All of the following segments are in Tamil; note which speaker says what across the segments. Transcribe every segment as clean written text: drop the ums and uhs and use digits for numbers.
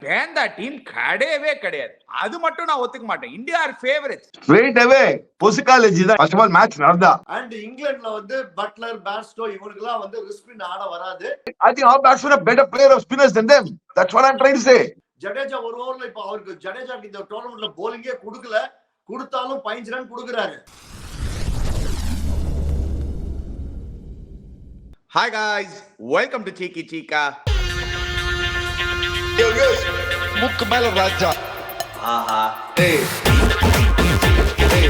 Speaker 1: பேந்தா டீம் கிடையவே கிடையாது. அது மட்டும் நான் ஒத்துக்க மாட்டேன். India are favourites.
Speaker 2: Straight away psychology தான் ஃபர்ஸ்ட் ஆஃப் ஆல் மேட்ச் நடந்தா.
Speaker 3: அண்ட் இங்கிலாந்துல வந்து பட்லர், பேர்ஸ்டோ இவங்களுக்குலாம் வந்து ஸ்பின் ஆட வராது.
Speaker 2: I think our batsmen are better player of spinners than them. That's what I'm trying to say.
Speaker 3: Jadeja ஒரு ஓவர்ல இப்ப அவருக்கு ஜடேஜாக்கு இந்த டோர்னமெண்ட்ல bowling-ஏ கொடுக்கல. கொடுத்தாலும் 15 ரன் கொடுக்கறாரு.
Speaker 1: Hi guys, welcome to Cheeky Chika.
Speaker 4: முக்கு மேல ராஜா.
Speaker 1: ஆஹா.
Speaker 4: ஏய். ஏய்.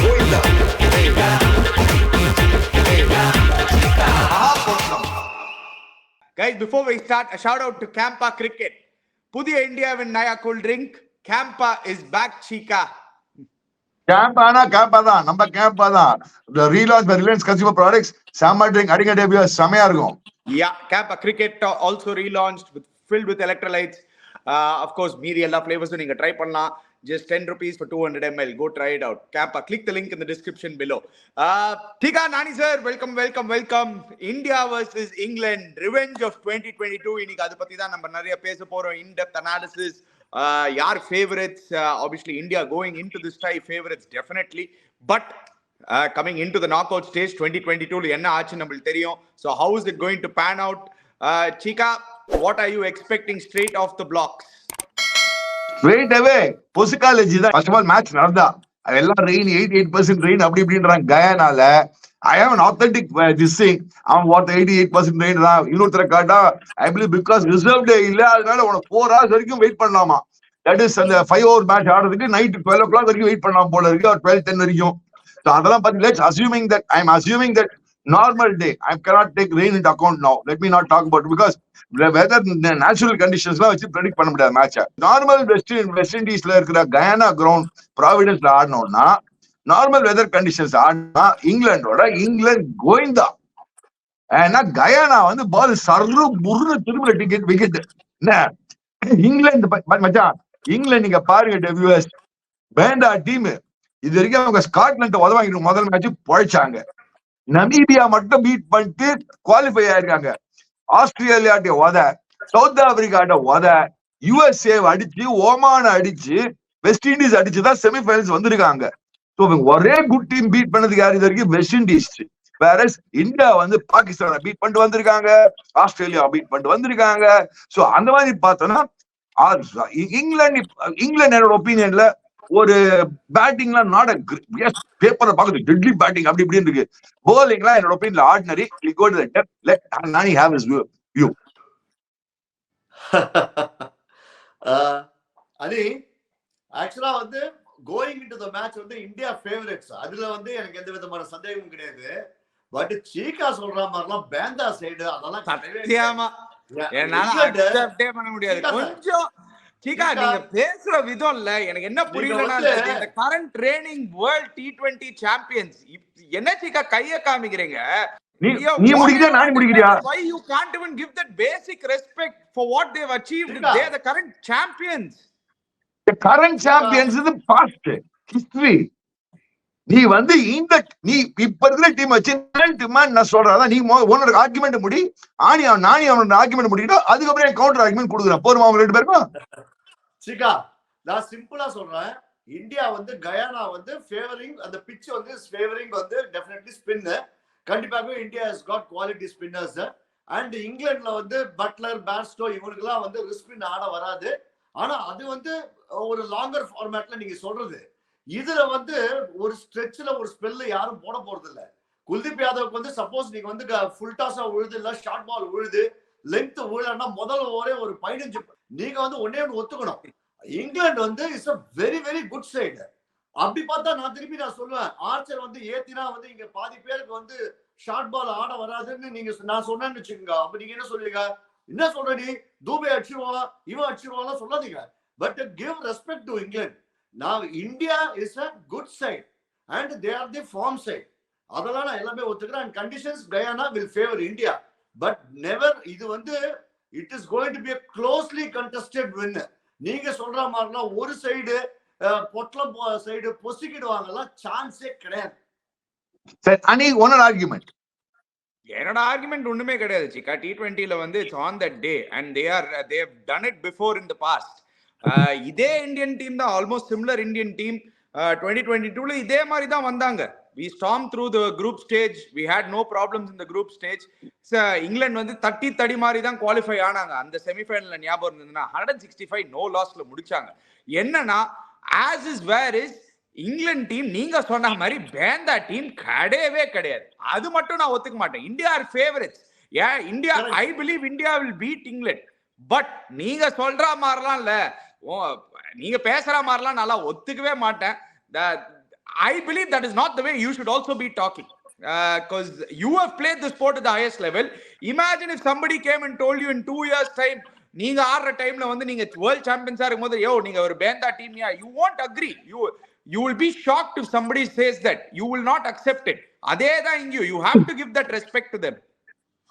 Speaker 4: கோயிந்தா. ஏய்.
Speaker 1: Guys, before we start, a shout out to Campa Cricket. புதிய இந்தியாவின் நயா cool drink Campa is back, Chika.
Speaker 2: கேம்பானா கேம்பா தான், நம்ம கேம்பா தான். The relaunch by Reliance Consumer Products, summer drink அடிங்க டேபியூ செமையா இருக்கும்.
Speaker 1: Yeah, Campa Cricket also relaunched filled with electrolytes. Of course, மீதி எல்லா flavors நீங்க ட்ரை பண்ணலாம். Just 10 rupees for 200 ml. Go try it out. Campa, click the link in the description below. Tika Nani sir, welcome. India versus England, revenge of 2022. இன்னைக்கு அது பத்தி தான் நம்ம நிறைய பேச போறோம். In-depth analysis. Your favorites, obviously India going into this tie, favorites definitely, but coming into the knockout stage 2022 enna aachu namakku theriyum. So how is it going to pan out? Chika, what are you expecting straight off the blocks?
Speaker 2: Straight away பொசிகாலஜி தான் ஃபர்ஸ்ட் ஆஃப் ஆல் மேட்ச் நடந்தா. அதெல்லாம் ரெயின் 88% ரெயின் அப்படி இப்படின்றாங்க கயானால. I have an authentic this thing. அவன் வாட் 88% ரெயின் தான். இன்னொருத்தர காட்டா I believe because reserve day இல்ல, அதனால உனக்கு 4 hours வரைக்கும் வெயிட் பண்ணலாமா. தட் இஸ் அந்த 5 hour மேட்ச் ஆடுறதுக்கு நைட் 12 o'clock வரைக்கும் வெயிட் பண்ணலாம் போல இருக்கு, or 12:10 வரைக்கும். So அதெல்லாம் பத்தி let's I'm assuming that normal day. I cannot take rain into account now. Let me not talk about it because weather natural conditions la வச்சு predict பண்ண முடியாது மேட்ச. நார்மல் வெஸ்ட் இண்டீஸ்ல இருக்கிற கயானா கிரவுண்ட் ப்ராவிடன்ஸ்ல ஆடணும்னா நார்மல் வெதர் கண்டிஷன்ஸ் ஆடினா இங்கிலாந்து கோயிந்தா. ஏன்னா கயானா வந்து பால் சர்ரு முர்ரு திரும்ப விக்கெட். என்ன இங்கிலாந்து மச்சான், இங்கிலாந்து நீங்க பாருங்க டெவியூஸ், பேண்டா டீம் இது வரைக்கும் அவங்க ஸ்காட்லாண்ட் உதவாங்க. முதல் மேட்ச் பழைச்சாங்க. நமீபியா மட்டும் பீட் பண்ணிட்டு குவாலிஃபை ஆயிருக்காங்க. ஆஸ்திரேலியாட்ட உத, சவுத் ஆப்பிரிக்காட்ட உத, USA அடிச்சு, ஓமான அடிச்சு, வெஸ்ட் இண்டீஸ் அடிச்சுதான் செமிஃபைனல்ஸ் வந்திருக்காங்க. ஒரே குட் டீம் பீட் பண்ணதுக்கு யாரு இது வரைக்கும்? West Indies. வேற இந்தியா வந்து பாகிஸ்தானை பீட் பண்ணிட்டு வந்திருக்காங்க, ஆஸ்திரேலியா பீட் பண்ணிட்டு வந்திருக்காங்க. சோ அந்த மாதிரி பார்த்தோம்னா இங்கிலாந்து என்னோட ஒப்பீனியன்ல ஒரு பேட்டிங்லாம் நாட் பேப்பரை பாக்குது டெட்லி பேட்டிங் அப்படி இப்படின்னு இருக்கு. போலிங்லாம் என்னோட ஒப்பீனியன்ல ordinary. Go to the depth, let Nani have his view.
Speaker 3: அது ஆக்சுவலா வந்து கோயிங் இன்டு தி மேட்ச் வந்து இந்தியா ஃபேவரட்ஸ். அதுல வந்து எனக்கு எந்த விதமான சந்தேகமும் கிடையாது. பட் சீகா சொல்ற மாதிரிலாம் பேந்தா சைடு அதெல்லாம்
Speaker 1: சத்தியமா என்னால அக்செப்டே பண்ண முடியாது. கொஞ்சம் சீகா நீங்க பேசுற விதம் இல்ல எனக்கு என்ன புரியலன்னா, இந்த current training world T20 champions என்ன சீகா கைய காமிக்கிறீங்க?
Speaker 2: நீ முடிக்கிறியா நான் முடிக்கிறியா?
Speaker 1: Why you can't even give that basic respect for what they've achieved? They are the current champions.
Speaker 2: The current champions is the past history. நீ வந்து நீ இப்ப இருக்கிற டீம் வச்சு நான் சொல்றேன். நீ உன்னோட ஆர்குமெண்ட் முடி, நானி அவனோட ஆர்குமெண்ட் முடிக்கிட்டோம், அதுக்கப்புறம் கவுண்டர் ஆர்குமெண்ட் கொடுக்குறேன். போருமா அவங்க 2 பேருக்கும்?
Speaker 3: சீகா நான் சிம்பிளா சொல்றேன். இந்தியா வந்து கயானா வந்து ஃபேவரிங், அந்த பிட்ச் வந்து ஃபேவரிங் வந்து டெஃபினெட்லி ஸ்பின். கண்டிப்பாகவே India has got quality spinners. And இங்கிலாந்துல வந்து பட்லர், பேர்ஸ்டோ இவங்களுக்குலாம் வந்து ஸ்பின் ஆட வராது. ஆனா அது வந்து ஒரு லாங்கர் ஃபார்மேட்ல நீங்க சொல்றது. இதுல வந்து ஒரு ஸ்ட்ரெச்ல ஒரு ஸ்பெல்ல யாரும் போட போறது இல்ல. குல்தீப் யாதவுக்கு வந்து சப்போஸ் நீங்க வந்து ஃபுல் டாஸா விழுது, இல்ல ஷார்ட் பால் விழுது, லென்த் விழலன்னா முதல் ஓவரே ஒரு 15 நீங்க வந்து ஒன்னே ஒன்று ஒத்துக்கணும். இங்கிலாந்து வந்து it's a very very good side. அப்படி பார்த்தா நான் சொல்லுவேன், ஆர்ச்சர் வந்து ஏத்தினா வந்து இங்க பாதி பேருக்கு வந்து ஷார்ட் பால் ஆட வராதுன்னு நான் சொன்னேன்னு வச்சுக்கோங்க. அப்ப நீங்க என்ன சொல்லுவீங்க? என்ன சொல்ற நீ? தூபே அடிச்சிருவான், இவன் அடிச்சிருவான் சொல்லாதீங்க. But give respect to England. Now India is a good side and they are the form side. அதெல்லாம் நான் எல்லாமே ஒத்துக்கிறேன். And conditions Guyana will favor India, but never இது வந்து it is going to be a closely contested win. நீங்க சொல்ற மாதிரிலாம் ஒரு சைடு பொட்லம் சைடு பொசிக்கிடுவாங்கலாம் சான்ஸே கிடையாது.
Speaker 2: சரி, அனி ஒன் ஆர்குமெண்ட்
Speaker 1: என்னோட ஆர்குமெண்ட் ஒண்ணுமே கிடையாது சிக்கா. T20ல வந்து it's on that day and they have done it before in the past. இதே இந்தியன் டீம் தான், ஆல்மோஸ்ட் சிமிலர் இந்தியன் டீம் 2022ல இதே மாதிரி தான் வந்தாங்க. we stormed through the group stage, we had no problems in the group stage. England வந்து தடி மாதிரி தான் குவாலிஃபை ஆனாங்க. அந்த செமிஃபைனல்ல ஞாபகம் இருந்ததுன்னா 165 நோ லாஸ்ல முடிச்சாங்க. என்னன்னா as is where is England team நீங்க சொன்ன மாதிரி பேந்தா டீம் கிடையவே கிடையாது. அது மட்டும் நான் ஒத்துக்க மாட்டேன். India are favourites. India, I believe India will beat England. But நீங்க சொல்ற மாதிரிலாம் இல்ல, நீங்க பேசுற மாதிரிலாம் நல்லா ஒத்துக்கவே மாட்டேன். I believe that is not the way you should also be talking. Because you have played the sport at the highest level. Imagine if somebody came and told you in 2 years time, நீங்க ஆடுற டைம்ல வந்து நீங்க வேர்ல்ட் சாம்பியன்ஸா இருக்கும்போது யோ நீங்க ஒரு பேந்தா டீம்யா, you won't agree. You will be shocked if somebody says that. You will not accept it. அதே தான் இங்க. You have to give that respect to them.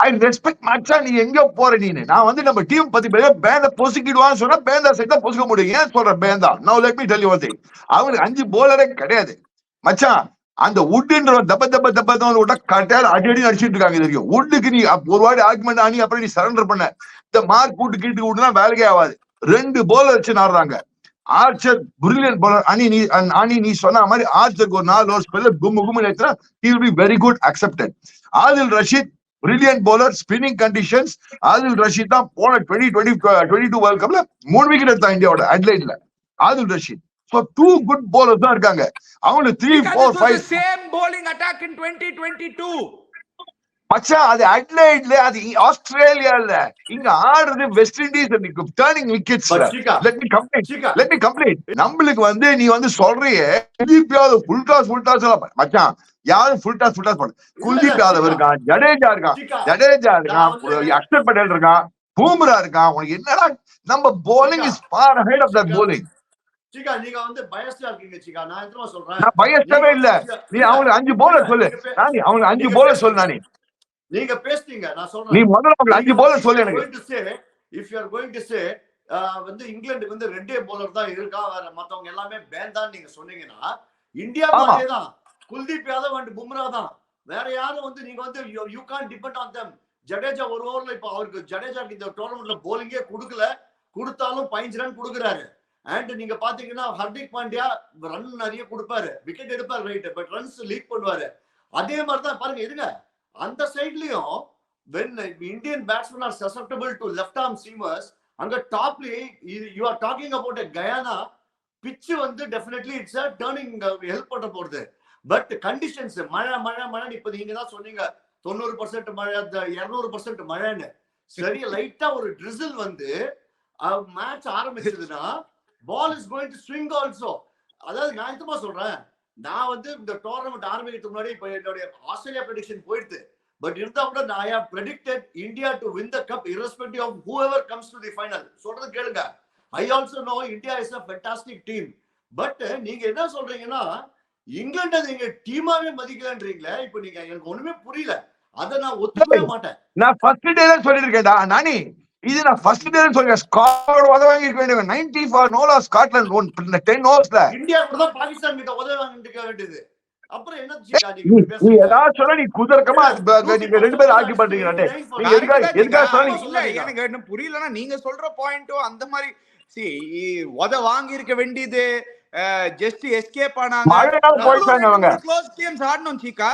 Speaker 2: I respect மச்சான். நீ எங்க போற நீ? நான் வந்து நம்ம டீம் பத்தி பேந்த பொசிக்கிடுவான்னு சொன்னா பேந்தா சைட் தான் பொசிக்க முடியும். ஏன் சொல்ற பேந்தா? Now let me tell you one thing. அவனுக்கு 5 bowler கிடையாது மச்சான். அந்த உட்ன்ற தப்ப விட்டா கட்டால அடி அடிச்சுட்டு இருக்காங்க. தெரியும் உட்டுக்கு நீ ஒரு வாடி ஆர்குமெண்ட் ஆனி அப்புறம் நீ சரண்டர் பண்ண. இந்த மார்க் கூட்டு கீட்டு விட்டுனா வேலைக்கே ஆகாது. 2 bowler வச்சு ஆடுறாங்க. Archer brilliant bowler. நீ சொன்ன மாதிரி ஆர்ச்சருக்கு ஒரு 4 overs ஸ்பெல்ல கும்மு ஏத்துனா he will be very good accepted. Adil Rashid brilliant bowler, spinning conditions. Adil Rashid தான் போன 2022 வேர்ல்ட் கப்ல 3 விக்கெட் எடுத்தான் இந்தியாவோட அட்லைட்ல. Adil Rashid. So 2 good bowlers தான் இருக்காங்க. அவங்க 3 4 5
Speaker 1: same bowling attack in 2022.
Speaker 2: மச்சான் அது அட்லைட்ல, அது ஆஸ்திரேலியால. இங்க ஆடுறது west Indies. Turning wickets. let me complete. நம்மளுக்கு வந்து நீ வந்து சொல்றியே குல்தீப் ஃபுல் டாஸ் மச்சான். யாரும் ஃபுல் டாஸ் பண்ண. குல்தீப் யாதவ் இருக்கான், ஜடேஜா இருக்கான், அக்ஷர் பட்டேல் இருக்கான், பூம்ரா இருக்கான். உனக்கு என்னடா? நம்ம bowling is far ahead of that bowling.
Speaker 3: சிகா, நீங்க வந்து பயஸ்டா இருக்கீங்க சிகா. நான் எதுமா சொல்றேன்,
Speaker 2: நான் பயஸ்டாவே இல்ல. நீ அவங்களுக்கு 5 bowler சொல்லு. நானி அவங்களுக்கு 5 bowler சொல்லு. நானி
Speaker 3: நீங்க பேசுறீங்க, நான் சொல்றேன்.
Speaker 2: நீ முதல்ல அவங்களுக்கு 5 bowler சொல்லு எனக்கு.
Speaker 3: if you are going to say வந்து இங்கிலாந்துக்கு வந்து 2 bowler தான் இருக்கா, வேற மத்தவங்க எல்லாமே பேந்தான் நீங்க சொன்னீங்கன்னா இந்தியா மாதிரியே தான். குல்தீப் யாதவ் அண்ட் பும்ரா தான். வேற யாரும் வந்து நீங்க வந்து you can't depend on them. Jadeja ஒரு ஓவர்ல இப்ப அவருக்கு ஜடேஜாக்கு இந்த டோர்னமெண்ட்ல bowling-ஏ கொடுத்தாலும் 15 ரன் கொடுக்குறாரு. அண்ட் நீங்க பாத்தீங்கன்னா ஹர்திக் பாண்டியா ரன் நிறைய கொடுப்பாரு, விக்கெட் எடுப்பாரு, ரைட், பட் ரன்ஸ் லீக் பண்ணுவாரு. அதே மாதிரி தான் பாருங்க இருங்க. அந்த சைட்லயும் when Indian batsmen are susceptible to left arm seamers, அங்க டாப்லயே you are talking about a Guyana pitch வந்து definitely it's a turning help பண்ண போறது. பட் கண்டிஷன்ஸ் மழை இப்ப நீங்க தான் சொன்னீங்க 90% மழை, 200% மழைன்னு. சரி, லைட்டா ஒரு ட்ரிசில் வந்து match ஆரம்பிச்சதுன்னா ball is going to swing also. அதாவது நான் என்னமா சொல்றேன், நான் வந்து இந்த டோர்னமெண்ட் ஆரம்பிக்கிறதுக்கு முன்னாடி இப்ப என்னுடைய ஆஸ்திரேலியா ப்ரெடிக்ஷன் போயிடுது. பட் இருந்தா கூட நான் have predicted India to win the cup irrespective of whoever comes to the final. சொல்றது கேளுங்க. I also know India is a fantastic team. But நீங்க என்ன சொல்றீங்கன்னா இங்கிலாந்து நீங்க டீமாவே மதிக்கலன்றீங்களே. இப்ப நீங்க எனக்கு ஒண்ணுமே புரியல. அத நான் ஒத்துக்கவே மாட்டேன்.
Speaker 2: நான் ஃபர்ஸ்ட் டேல சொல்லிருக்கேன்டா நானி. இது நான் ஃபர்ஸ்ட் டேல சொல்றேன். ஸ்காட் உதவாங்கி இருக்க வேண்டியது 94 நோ லாஸ் ஸ்காட்லாந்து 10 ஓவர்ஸ்ல.
Speaker 3: இந்தியா கூட தான் பாகிஸ்தான் கிட்ட உதவாங்கி இருக்க வேண்டியது. அப்புறம் என்ன
Speaker 2: நீ ஏதாவது சொல்ல, நீ குதர்க்கமா நீங்க 2 பேரும் ஆர்கியூ பண்றீங்க. நீங்க எதுக்காக சொல்றீங்க?
Speaker 1: எனக்கு என்ன புரியலன்னா நீங்க சொல்ற பாயிண்ட்டும் அந்த மாதிரி வாங்கி இருக்க வேண்டியது ஜஸ்ட் எஸ்கேப் ஆனாங்க. க்ளோஸ் கேம்ஸ் ஆடணும் சீக்கா.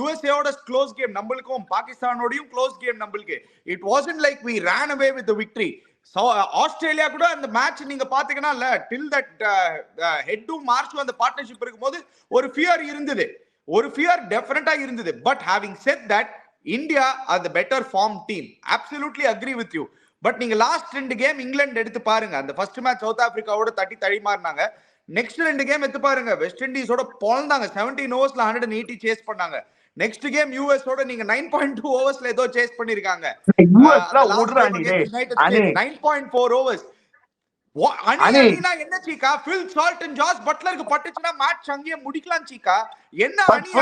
Speaker 1: USA ஓட க்ளோஸ் கேம் நம்மளுக்கும் பாகிஸ்தானோடையும் க்ளோஸ் கேம் நம்மளுக்கு. It wasn't like we ran away with the victory. Australia கூட அந்த மேட்ச் நீங்க பாத்தீங்கன்னா இல்ல till that Head to Marsh அந்த பார்ட்னர்ஷிப் இருக்கும்போது ஒரு ஃபியர் இருந்தது, ஒரு ஃபியர் டெஃபினட்டா இருந்தது. But having said that India are the better form team. Absolutely agree with you. But நீங்க லாஸ்ட் 2 கேம் இங்கிலாந்து எடுத்து பாருங்க. அந்த ஃபர்ஸ்ட் மேட்ச் சவுத் ஆப்பிரிக்காவோட தடி மாறினாங்க. நெக்ஸ்ட் 2 கேம் எடுத்து பாருங்க, வெஸ்ட் இண்டீஸோட பொழந்தாங்க. 17 ஓவர்ஸ்ல 180 சேஸ் பண்ணாங்க. நெக்ஸ்ட் கேம் US ஓட நீங்க 9.2 ஓவர்ஸ்ல ஏதோ சேஸ் பண்ணிருக்காங்க.
Speaker 2: யூஎஸ்ல ஓடுறானே
Speaker 1: 9.4 ஓவர்ஸ். அணினா என்ன Cheeka? Phil Salt and Jos பட்லருக்கு பட்டுச்சுனா மேட்ச் அங்கேயே முடிக்கலாம் சீக்கா. என்ன அணி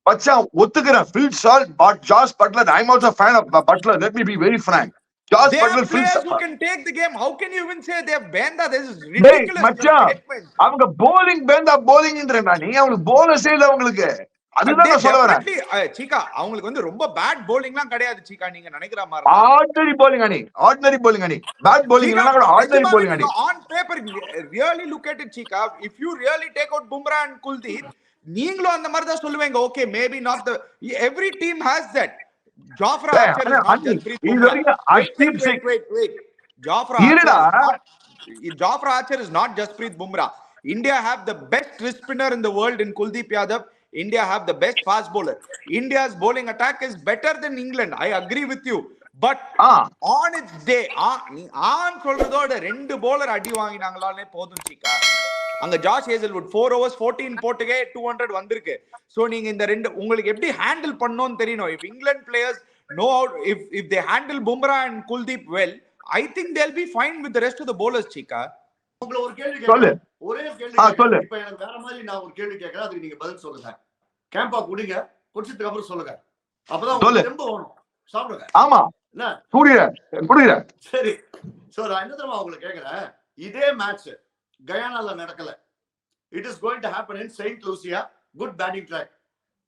Speaker 2: பச்சா ஒத்துக்கறேன். Phil Salt but Jos Buttler. I am also fan of Buttler. Let me be very frank. Josh Butler
Speaker 1: who can take the game. How can you even say they have benda? This is ridiculous.
Speaker 2: அவங்க bowling benda bowling ன்றேன். நீ அவங்க bowler செய்யல. உங்களுக்கு அதுதான் நான் சொல்ல வரேன்.
Speaker 1: சீக்கா அவங்களுக்கு வந்து ரொம்ப பேட் bowlingலாம் கிடையாது சீக்கா, நீங்க நினைக்கிற மாதிரி.
Speaker 2: ஆர்டினரி bowling அணி, ஆர்டினரி bowling அணி. பேட் bowling இல்லனா கூட ஆர்டினரி bowling அணி.
Speaker 1: On paper really look at it சீக்கா, if you really take out Bumrah and Kuldeep, நீங்களும் அந்த மாதிரி தான் சொல்லுவீங்க. Okay, maybe not the every team has that. Jofra Archer is not Jasprit Bumrah. Wait. Jofra Archer is not Jasprit Bumrah. India have the best wrist spinner in the world in Kuldeep Yadav. India have the best fast bowler. India's bowling attack is better than England. I agree with you. But on its day, ஆன் சொல்றதோட 2 bowler அடி வாங்கினாங்களானே போதும் சீக்கா. அங்க ஜாஷ் ஹேசல்வுட் 4 overs 14 போட்டுக்கே 200 வந்திருக்கு. சோ நீங்க இந்த ரெண்டு உங்களுக்கு எப்படி ஹேண்டில் பண்ணனும்னு தெரியணும். If England players know how, if they handle Bumrah and Kuldeep well, I think they'll be fine with the rest of the bowlers சீக்கா.
Speaker 3: உங்களை ஒரு கேள்வி கேக்குறேன். ஒரே கேள்வி கேக்குறேன். இப்போ எனக்கு வேற மாதிரி நான் ஒரு கேள்வி கேக்குறேன், அதுக்கு நீங்க பதில் சொல்லுங்க. கேம்பா குடிங்க, குடிச்சதுக்கு அப்புறம் சொல்லுங்க. அப்பதான் உங்களுக்கு தெம்பு வரும். சாப்பிடுங்க. ஆமா. என்ன? குடிங்க. சரி. சோ நான் என்ன தெரியுமா உங்களுக்கு கேக்குறேன், இதே மேட்ச் கயானால நடக்கல. It is going to happen in Saint Lucia. Good batting track.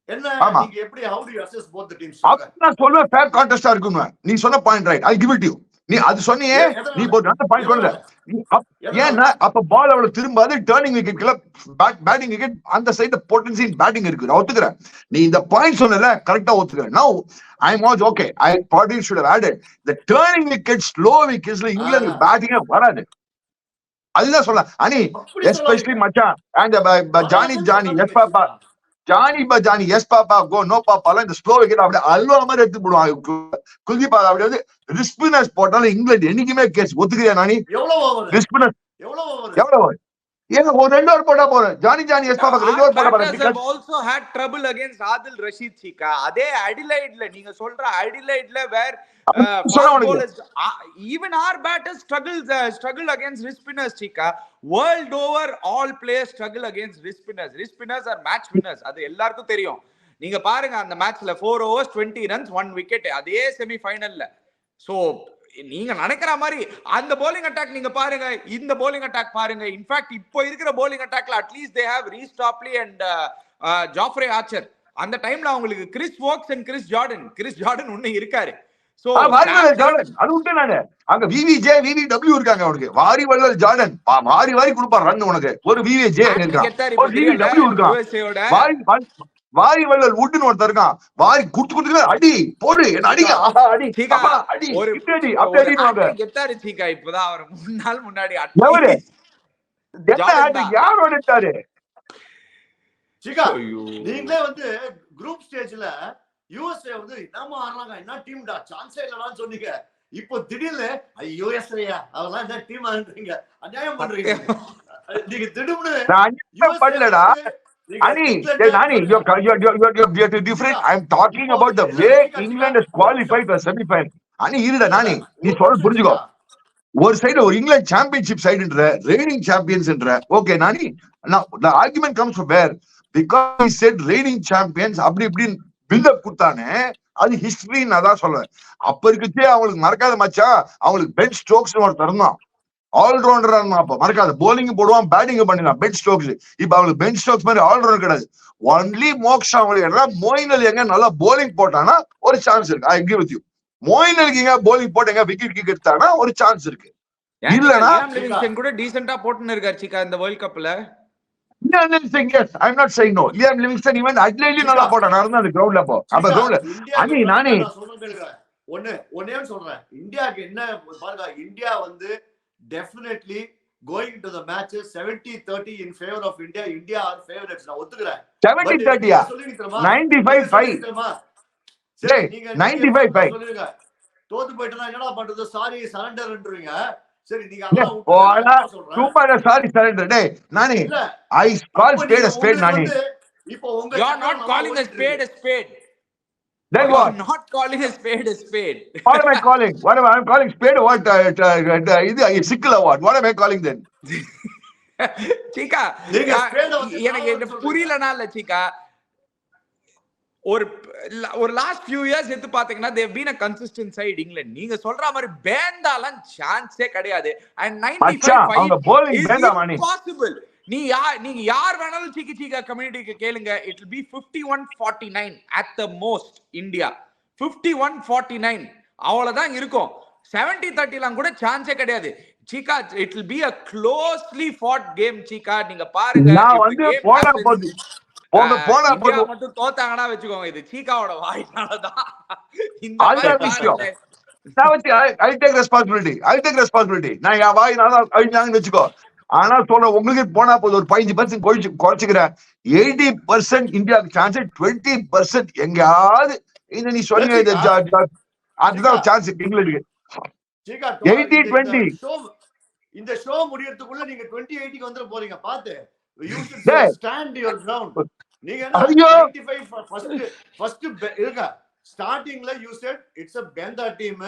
Speaker 3: என்ன நீங்க எப்படி how do you assess both the teams?
Speaker 2: நான் சொல்ல ஃபேர் கான்டெஸ்டா இருக்குன்னு. நீ சொன்ன point right. I give it to you. நீ அது சொன்னியே, நீ போட்டு அந்த பாயிண்ட் சொல்லல. ஏன்னா அப்ப பால் அவ்வளவு திரும்பாது, டர்னிங் விக்கெட்ல பேட்டிங் விக்கெட் அந்த சைடு பொட்டன்ஷியல் பேட்டிங் இருக்கு. நான் ஒத்துக்கிறேன். நீ இந்த பாயிண்ட் சொன்னல கரெக்டா ஒத்துக்கிறேன். Now I am also okay. I thought you should have added the turning wickets, slow wicketsல இங்கிலாந்து பேட்டிங்கே வராது. அதுதான் சொல்ல. அனி எஸ்பெஷலி மச்சான் and Johnny yes papa Johnny yes papa go no papa la இந்த ஸ்லோ விக்கெட் அப்படியே அல்வா மாதிரி எடுத்து போடுவாங்க. குல்தீப் அப்படியே வந்து ரிஸ்பினர்ஸ் போட்டாலும் இங்கிலாந்து என்னைக்குமே கேட்ச். ஒத்துக்கிறியா நானி?
Speaker 3: எவ்வளவு ஓவர்?
Speaker 2: ரிஸ்பினர்ஸ் எவ்வளவு ஓவர்? ஏங்க ஒரு 2 ஓவர் போட்டா போறோம். Johnny yes papa 2 ஓவர் போட போறாங்க.
Speaker 1: Because also had trouble against Adil Rashid சீக்கா. அதே அடிலைட்ல நீங்க சொல்ற அடிலைட்ல where even our batters struggle against wrist spinners chika. World over all players struggle against wrist spinners. Wrist spinners are match winners, adu ellarkum theriyum. நீங்க பாருங்க அந்த மேட்ச்ல 4 overs 20 runs 1 wicket அதே செமி ஃபைனல்ல. சோ நீங்க நினைக்கிற மாதிரி அந்த bowling attack நீங்க பாருங்க, இந்த bowling attack பாருங்க. இன்ஃபேக்ட் இப்போ இருக்கிற bowling attackல at least they have Reece Topley and Jofra Archer. அந்த டைம்ல அவங்களுக்கு Chris Woakes and Chris Jordan இன்னும் இருக்காரு. சோ
Speaker 2: அது உண்டு. நானு அங்க விவிஜே விவிடபிள்யூ இருக்காங்க. அவனுக்கு வாரி வள்ளல் ஜார்டன் வாரி கொடுப்பான் ரன். உனக்கு ஒரு விவிஜே இருக்கான், ஒரு விவிடபிள்யூ இருக்கான், வாரி வள்ளல் உட்னு ஒருத்தர் இருக்கான். வாரி குடுத்து அடி போடு என்ன அடிங்க அடி அடி ஒரு அப்படி அடிவாங்க.
Speaker 1: கெத்தாரு சீக்கா. இப்போதான் அவர் 3 நாள் முன்னாடி
Speaker 2: யார் ஓடிட்டாரு
Speaker 3: சீக்கா? நீங்களே வந்து குரூப் ஸ்டேஜ்ல யுஎஸ்ஏ வந்து என்னமா ஆடுறாங்க, என்ன டீம்டா, சான்ஸே இல்லடான்னு சொன்னீங்க. இப்போ திடீர்னு யுஎஸ்ஏயா அதெல்லாம் என்ன டீம் ஆடுறீங்க, அநியாயம் பண்றீங்க. நீங்க திடீர்னு
Speaker 2: நான் பண்ணலடா Ani, Nani, you're different. I'm talking about the way England has qualified for semi-final. Ani, irida Nani, நீ சொல்றது புரிஞ்சுக்கோ. ஒரு சைடு ஒரு இங்கிலாந்து சாம்பியன்ஷிப் சைடுன்ற reigning champions என்ற. Okay, Nani, now the argument comes from where? Because he said reigning champions அப்படி இப்படி பில்ட் அப் கொடுத்தானே, அது ஹிஸ்டரி. நான் தான் சொல்றேன். அப்ப இருக்குச்சே அவங்களுக்கு மறக்காத மச்சா, அவங்களுக்கு பென் ஸ்டோக்ஸ் ஒரு தருணம் ஆல்ரவுண்டரா இருந்தா. அப்ப மறக்காத போலிங் போடுவான், பேட்டிங் பண்ணிடலாம். பென் ஸ்டோக்ஸ் இப்ப அவங்களுக்கு பென் ஸ்டோக்ஸ் மாதிரி ஆல்ரவுண்டர் கிடையாது. ஒன்லி மோக்ஷா மொயின் அலி எங்க நல்லா போலிங் போட்டானா ஒரு சான்ஸ் இருக்கு. I agree with you. Moeen அலிக்கு எங்க போலிங் போட்டேங்க விக்கெட் கிக் எடுத்தானா ஒரு சான்ஸ் இருக்கு. இல்லனா
Speaker 1: லிவிங்ஸ்டன் கூட டீசென்ட்டா போட்டுன்னு இருக்காரு சீக்கா இந்த வேர்ல்ட் கப்ல.
Speaker 2: Yes, I'm not saying no. Liam Livingstone even Adelaide நல்லா போட்டான் நடந்து அந்த கிரவுண்ட்ல போ. அப்ப கிரவுண்ட்ல அனி நானே
Speaker 3: ஒன்னே சொல்றேன். இந்தியாக்கு என்ன பாருங்க, இந்தியா வந்து definitely going to the matches 70-30 in favor of India. India are favorites. நான் ஒத்துக்கிறேன்.
Speaker 2: 70-30 95-5 சரி 95-5
Speaker 3: சொல்லுங்க. தோத்து போயிட்டா என்னடா பண்றது, சாரி சரண்டர்ன்றீங்க. சரி நீங்க
Speaker 2: அதான் சூப்பர் சாரி சரண்டர். டேய் நானி I call spade a spade நானி.
Speaker 3: இப்போ உங்க
Speaker 1: you are not calling a spade a spade.
Speaker 2: Then what?
Speaker 1: I'm not calling a spade a spade.
Speaker 2: What am I calling? What am I calling spade? What? இது சிக்கல what? What am I calling then?
Speaker 1: சீக்கா எனக்கு புரியலனா இல்ல சீக்கா. ஒரு லாஸ்ட் ஃபியூ இயர்ஸ் எடுத்து பாத்தீங்கன்னா they have been a consistent side England. நீங்க சொல்ற மாதிரி பேந்தாலாம் சான்ஸே கிடையாது. And 95
Speaker 2: அவங்க bowling பேந்தா மானி
Speaker 1: impossible. நீங்க யார் வேணாலும் சீக்கா கம்யூனிட்டிக்கு கேளுங்க. It will be 51-49 at the most India. 51-49 அவ்வளவுதான் இருக்கும். 70-30 கூட சான்ஸே கிடையாது. Cheeka, it will be a closely fought game. Cheeka, நீங்க பாருங்க.
Speaker 2: நான் வந்து போனா போது
Speaker 1: மட்டும் தோத்தாங்கன்னா வச்சுக்கோங்க, இது சீக்காவோட வாய்னாலதான்.
Speaker 2: I'll take responsibility. நான் என் வாயினால அழிஞ்சாங்கன்னு வச்சுக்கோ. ஆனா சொல்ற உங்களுக்கு போனா போது ஒரு 15% குறைச்சுக்கிறேன். 80% இந்தியாவுக்கு சான்ஸ், 20% எங்கயாவது இந்த நீ சொன்னீங்க அதுதான் சான்ஸ் இங்கிலாந்துக்கு. 80-20
Speaker 3: இந்த ஷோ முடியறதுக்குள்ள நீங்க 2080 வந்துட போறீங்க. பாத்து you should stand your ground. நீங்க 95 first இருங்க. ஸ்டார்டிங்ல you said it's a benda team.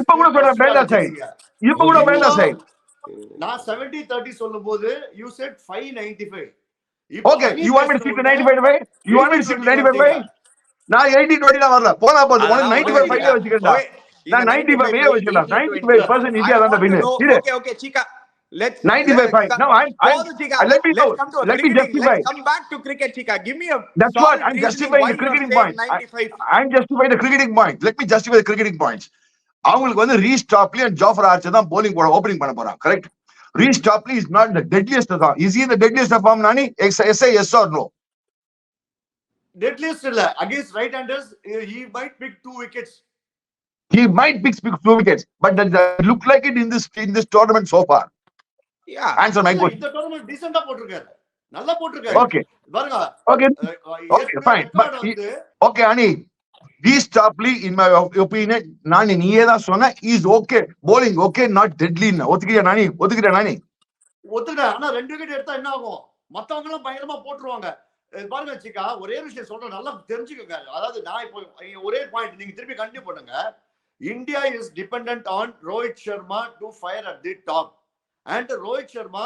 Speaker 2: இப்ப கூட சொல்ற benda side.
Speaker 3: நான் 70-30 சொல்லும்போது you said 595.
Speaker 2: Okay, you want me to stick to 95? நான் 80-20 தான் வரல. போனா போது 95 வச்சுக்கடா. நான் 95 வச்சுக்கலாம். 95% இந்தியா தான் win.
Speaker 1: Okay, Chika. Let's
Speaker 2: 95 fine. No, let me justify.
Speaker 1: Come back to cricket, Chika. Give me a.
Speaker 2: That's what I'm justifying the cricketing point. I'm justifying the cricketing point. Let me justify the cricketing points. அவங்களுக்கு வந்து Reece Topley and Jofra Archer தான் bowling போட ஓபனிங் பண்ண போறாங்க. Correct? Reece Topley is not the deadliest of them. Is he the deadliest of them, Nani? Say yes or no?
Speaker 3: Deadliest இல்ல. Against right-handers he might pick 2 wickets.
Speaker 2: He might pick 2 wickets, but that look like it in this tournament so far.
Speaker 1: Yeah.
Speaker 2: Answer my question.
Speaker 3: இந்த டோர்னமென்ட் டீசன்ட்டா போட்டுருக்காரு. நல்லா போட்டுருக்காரு.
Speaker 2: Okay.
Speaker 3: பாருங்க.
Speaker 2: Okay, fine. But okay, Ani. These Stapley, in my opinion, Nani, நீயே தான் சொன்ன, is okay. Bowling okay, not deadly. ஒத்துக்கிறியா Nani?
Speaker 3: ஒத்துக்கிறேன். ஆனா 2 விக்கெட் எடுத்தா என்ன ஆகும்? மத்தவங்க எல்லாம் பயங்கரமா போட்டுருவாங்க. பாருங்க சிக்கா, ஒரே விஷயம் சொல்றேன், நல்லா தெரிஞ்சுக்கோங்க. அதாவது நான் இப்போ ஒரே பாயிண்ட் நீங்க திருப்பி கண்டினியூ பண்ணுங்க. India is dependent on Rohit Sharma to fire at the top. And Rohit Sharma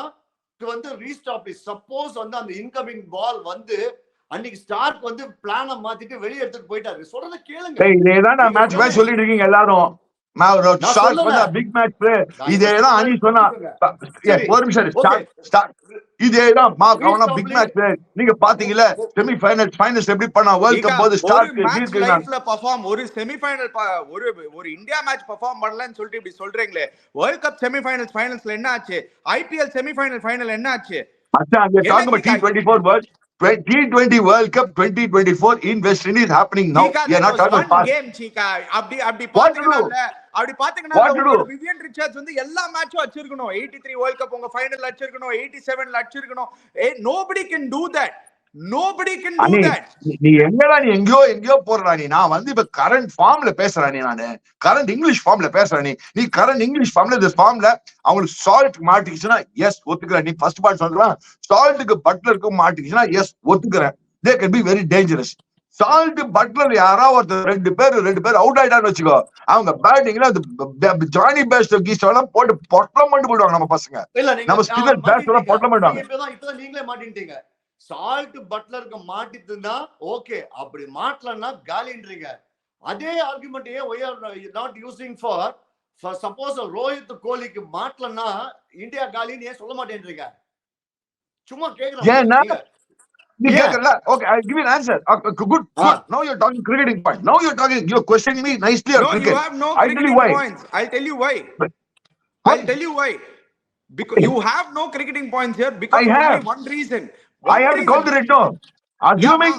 Speaker 3: வந்து ரீஸ்டாப் சப்போஸ் வந்து அந்த இன்கமிங் பால் வந்து அன்னைக்கு ஸ்டார்க் வந்து பிளான மாத்திட்டு வெளிய எடுத்துட்டு போயிட்டாரு. சொல்றத கேளுங்க.
Speaker 2: இதேதான் நான் மேட்ச் சொல்லிட்டு இருக்கீங்க எல்லாரும். ஸ்டார்க் வந்து பிக் மேட்ச் பிளே. இதேதான் அனி சொன்னா. ஒரு நிமிஷம் ஸ்டார்ட். இதேதான் அவனா பிக் மேட்ச் பிளே. நீங்க பாத்தீங்கல செமி ஃபைனல்ஸ் எப்படி பண்ணா வேர்ல்ட் கப் போது ஸ்டார்க்
Speaker 1: லைஃப்ல பெர்ஃபார்ம் ஒரு செமி ஃபைனல் ஒரு இந்தியா மேட்ச் பெர்ஃபார்ம் பண்ணலன்னு சொல்லிட்டு இப்படி சொல்றீங்களே. வேர்ல்ட் கப் செமி ஃபைனல்ஸ்ல என்ன ஆச்சு? ஐபிஎல் செமி ஃபைனல் என்ன ஆச்சு?
Speaker 2: அச்சா அங்க talk about T24 world T20 World Cup 2024 in West Indies happening now. We are not talking about
Speaker 1: game, Chika. அப்படி பாத்தீங்கன்னா விவியன் ரிச்சர்ட்ஸ் வந்து எல்லா மேட்சும் அடிச்சிருக்கணும். 83 World Cup உங்க final அடிச்சிருக்கணும், 87ல அடிச்சிருக்கணும். Nobody can do that.
Speaker 2: நீ எங்கயோ போறா. நான் வந்து இப்ப கரண்ட் ஃபார்ம்ல பேசுறேன். நானு கரண்ட் இங்கிலீஷ் ஃபார்ம்ல பேசுறேன். நீ கரண்ட் இங்கிலீஷ் ஃபார்ம்ல இந்த ஃபார்ம்ல அவங்களுக்கு சால்ட் மாட்டிக்கிச்சுன்னா எஸ் ஒத்துக்கிறேன். நீ ஃபர்ஸ்ட் பார்ட் சொல்றான் சால்ட்டுக்கு பட்லருக்கு மாட்டிக்கிச்சுன்னா எஸ் ஒத்துக்கிறேன். They can be very dangerous. Salt Buttler யாராவது ரெண்டு பேர் அவுட் ஆயிட்டான்னு வச்சுக்கோ, அவங்க பேட்டிங்ல அந்த ஜானி பேஸ்ட் கீஸ்ட் போட்டு பொட்டலம் பண்ணி போயிடுவாங்க நம்ம பசங்க. நம்ம ஸ்பின்னர் பேஸ்ட் பொட்டலம் பண்ணுவாங்க.
Speaker 3: இப்பதான் நீங்களே மாட்டிட்டீங்க. சால்ட் பட்லருக்கு மாட்டிட்டுனா ஓகே, அப்படி மாட்டலன்னா காலின்றீங்க. அதே ஆர்குமெண்ட் ஏன் why are not using for suppose Rohit கோலிக்கு மாட்டலன்னா இந்தியா காலின்னு ஏன் சொல்ல மாட்டேன்றீங்க? சும்மா கேக்குறேன்.
Speaker 2: நீ கேக்குறல. Okay, I'll give you an answer. Good. Now you're talking cricketing point. Now you're questioning me nicely on cricket.
Speaker 1: You have no cricketing points. I'll tell you why. Because you have no cricketing points here because of only one reason.
Speaker 2: I have to counter it now. Assuming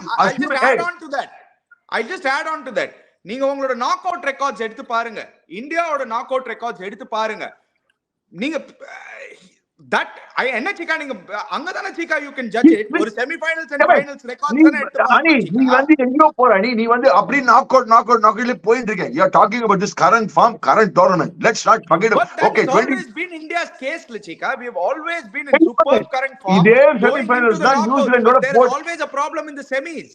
Speaker 1: I just add on to that. நீங்க உங்களோட நாக் அவுட் ரெக்கார்ட்ஸ் எடுத்து பாருங்க. இந்தியாவோட நாக் அவுட் ரெக்கார்ட்ஸ் எடுத்து பாருங்க. நீங்க தட் என்ன சீக்கா, நீங்க அங்கதானே சீக்கா யூ கேன் ஜட்ஜ் இட். ஒரு semi finals and finals records தான எடுத்து பாருங்க.
Speaker 2: நீ வந்து எங்கயோ போற. நீ வந்து அப்படி நாக் அவுட்ல போயிட்டு இருக்க. You are talking about this current form, current tournament. Let's not forget. Okay, 20
Speaker 1: has been India's case, Chika. We have always been in superb current form.
Speaker 2: இதே செமி ஃபைனல்ஸ் தான் நியூசிலாண்டோட
Speaker 1: there is always a problem in the semis.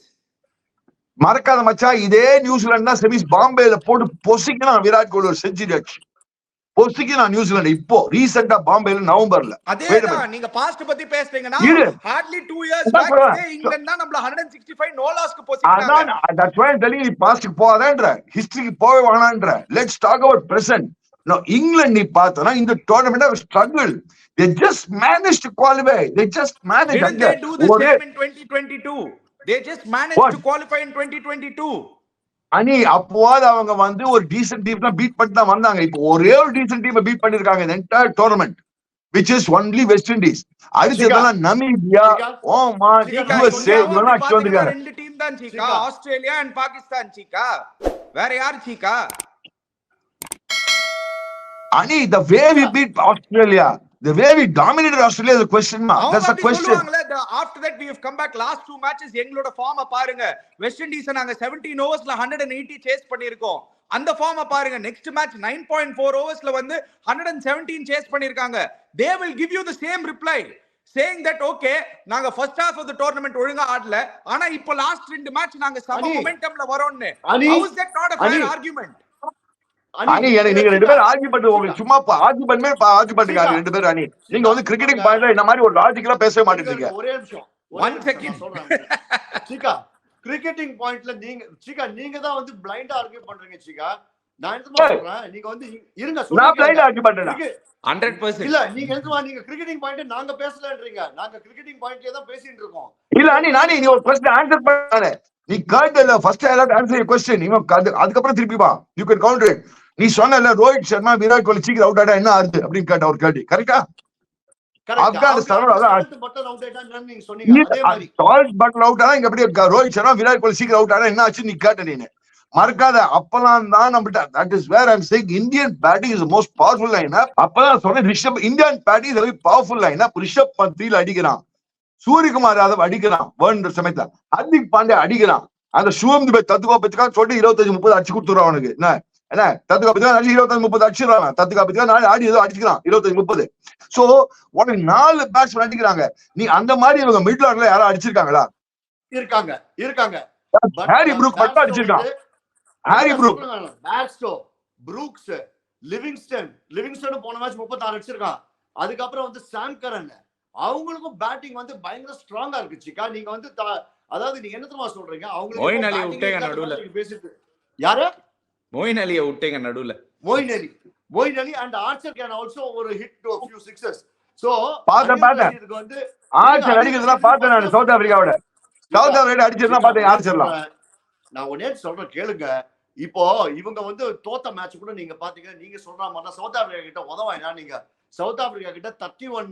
Speaker 2: மறக்காத மச்சான், இதே நியூசிலாந்து தான் செமிஸ் பாம்பேல போட்டு பொசிக்கனா விராட் கோலி ஒரு செஞ்சுரி அடிச்சு பொசிக்கனா நியூசிலாந்து. இப்போ ரீசெண்டா பாம்பேல நவம்பர்ல.
Speaker 1: அதேதான் நீங்க பாஸ்ட் பத்தி பேசுறீங்கன்னா hardly 2 years back இங்கிலாந்து தான் நம்மள 165 நோ லாஸ்க்கு பொசிக்கனாங்க.
Speaker 2: அதான் that's why I'm telling you பாஸ்ட்க்கு போகாதேன்ற, ஹிஸ்டரிக்கு போவே வேணாம்ன்ற. Let's talk about present. Now, England நீ பார்த்தனா இந்த tournament have struggled. They just managed to qualify. They just managed.
Speaker 1: Didn't they do the same in 2022? They just managed to qualify in 2022.
Speaker 2: அனி அப்போது அவங்க வந்து ஒரு டீசன்ட் டீம் தான் பீட் பண்ணி தான் வந்தாங்க. இப்போ ஒரே ஒரு டீசன்ட் டீமை பீட் பண்ணிருக்காங்க இந்த entire tournament, which is only West Indies. அடுத்ததெல்லாம் நமீபியா, ஓமான், USA இவங்க அடிச்சு வந்திருக்காங்க.
Speaker 1: ரெண்டு டீம் தான் சீக்கா, ஆஸ்திரேலியா and பாகிஸ்தான் சீக்கா. வேற யார் Cheeka?
Speaker 2: Ani, the way we beat Australia, the way we dominated Australia is a question mark. That's the question.
Speaker 1: After that we have come back. Last two matches எங்களோட ஃபார்ம் பாருங்க. வெஸ்ட் இண்டீஸ் நாங்க 17 ஓவர்ஸ்ல 180 சேஸ் பண்ணிருக்கோம். அந்த ஃபார்ம் பாருங்க. நெக்ஸ்ட் மேட்ச் 9.4 ஓவர்ஸ்ல வந்து 117 சேஸ் பண்ணிருக்காங்க. They will give you the same reply saying that okay, நாங்க first half of the tournament ஒழுங்கா ஆடல, ஆனா இப்போ லாஸ்ட் ரெண்டு மேட்ச் நாங்க சம மொமெண்டம்ல வரோம்னு. How is that not a fair argument?
Speaker 2: அனி நீங்க ரெண்டு பேரும் ஆர்கியூ பண்ணிட்டு உங்களுக்கு சும்மா ஆர்கியூ பண்ணுங்க ரெண்டு பேரும். அனி நீங்க வந்து கிரிக்கெட்டிங் பாயிண்ட்ல இந்த மாதிரி ஒரு லாஜிக்கலா பேசவே மாட்டேங்கிறீங்க.
Speaker 3: ஒரே நிமிஷம், ஒன் செகண்ட் சொல்றேன் சீக்கா. கிரிக்கெட்டிங் பாயிண்ட்ல நீங்க தான் வந்து பிளைண்டா ஆர்கியூ பண்றீங்க சீக்கா. நான் என்ன சொல்றேன், நீங்க வந்து இருங்க சொல்லுங்க. நான் பிளைண்டா ஆர்கியூ பண்றேன்
Speaker 1: 100%.
Speaker 3: இல்ல நீங்க எதுவா நீங்க கிரிக்கெட்டிங் பாயிண்ட் நாங்க பேசலன்றீங்க. நாங்க கிரிக்கெட்டிங் பாயிண்ட்லயே தான் பேசிட்டு இருக்கோம்.
Speaker 2: இல்ல அனி நீ ஒரு क्वेश्चन ஆன்சர் பண்ணானே. நீ கேட்டல first I have to answer your question. நீ அதுக்கு அப்புறம் திருப்பி வா. You can counter it. நீ சொன்னல ரோஹித் சர்மா விராட் கோலி சீக்கிரம் அவுட் ஆடா என்ன ஆகுது அப்படின்னு கேட்ட ஒரு கேள்வி. கரெக்டா? ஆப்கானிஸ்தான் பட்டன் அவுட் ஆயிட்டாங்க நீங்க சொன்னீங்க. அதே மாதிரி டாஸ் பட்டன் அவுட் ஆனா இங்க அப்படியே ரோஹித் சர்மா விராட் கோலி சீக்கிரம் அவுட் ஆடா என்ன ஆச்சு நீ கேட்ட. நீ மறக்காத அப்பலாம் தான் நம்மட்ட. That is where I am saying Indian batting is the most powerful line up. அப்பதான் சொன்னேன் Rishabh Indian batting is very powerful line up. Rishabh Pant த்ரீல அடிக்கிறான், சூரியகுமார் யாதவ் அடிக்கிறான், வேர்ல்ட் சமயத்துல ஹர்திக் பாண்டியா அடிக்கிறான், அந்த சுவம் துபே தத்துவா பச்சுக்கா சொல்லி 25-30 அடிச்சு கொடுத்துறான் அவனுக்கு. என்ன தத்துக்கா பச்சுக்கா 25-30 அடிச்சிடறான். தத்துக்கா பச்சுக்கா நாளை ஆடி ஏதோ அடிச்சுக்கிறான் 25-30. சோ உனக்கு 4 பேட்ஸ்மேன் அடிக்கிறாங்க. நீ அந்த மாதிரி இவங்க மிடில் ஆர்டர்ல யாரும் அடிச்சிருக்காங்களா?
Speaker 3: இருக்காங்க.
Speaker 2: ஹாரி ப்ரூக் மட்டும் அடிச்சிருக்கான். Harry Brook,
Speaker 3: Bairstow, Brooks, Livingstone போன மேட்ச் 36 அடிச்சிருக்கான். அதுக்கப்புறம் வந்து சாம் கரன், அவங்களுக்கும் பேட்டிங் வந்து பயங்கர ஸ்ட்ராங்கா இருக்கு சீக்கா. நீங்க வந்து அதாவது நீங்க என்ன தெரியுமா சொல்றீங்க, அவங்களுக்கு
Speaker 1: மொயின் அலியை விட்டேங்க நடுவுல.
Speaker 3: பேசிட்டு யாரு?
Speaker 1: மொயின் அலியை விட்டேங்க நடுவுல.
Speaker 3: மொயின் அலி and Archer can also ஒரு hit to a few sixes. So
Speaker 2: பாத்தேன் இதுக்கு வந்து ஆர்ச்சர் அடிக்கிறதுலாம் பார்த்தேன் நான். சவுத் ஆப்பிரிக்காவோட அடிச்சதுலாம் பார்த்தேன் ஆர்ச்சர்லாம்.
Speaker 3: நான் ஒண்ணே சொல்றேன் கேளுங்க. இப்போ இவங்க வந்து தோத்த மேட்ச் கூட நீங்க பாத்தீங்கன்னா நீங்க சொல்ற மாதிரி தான் சவுத் ஆப்பிரிக்கா கிட்ட உதவாயினா. நீங்க சவுத் ஆப்பிரிக்கா கிட்ட 31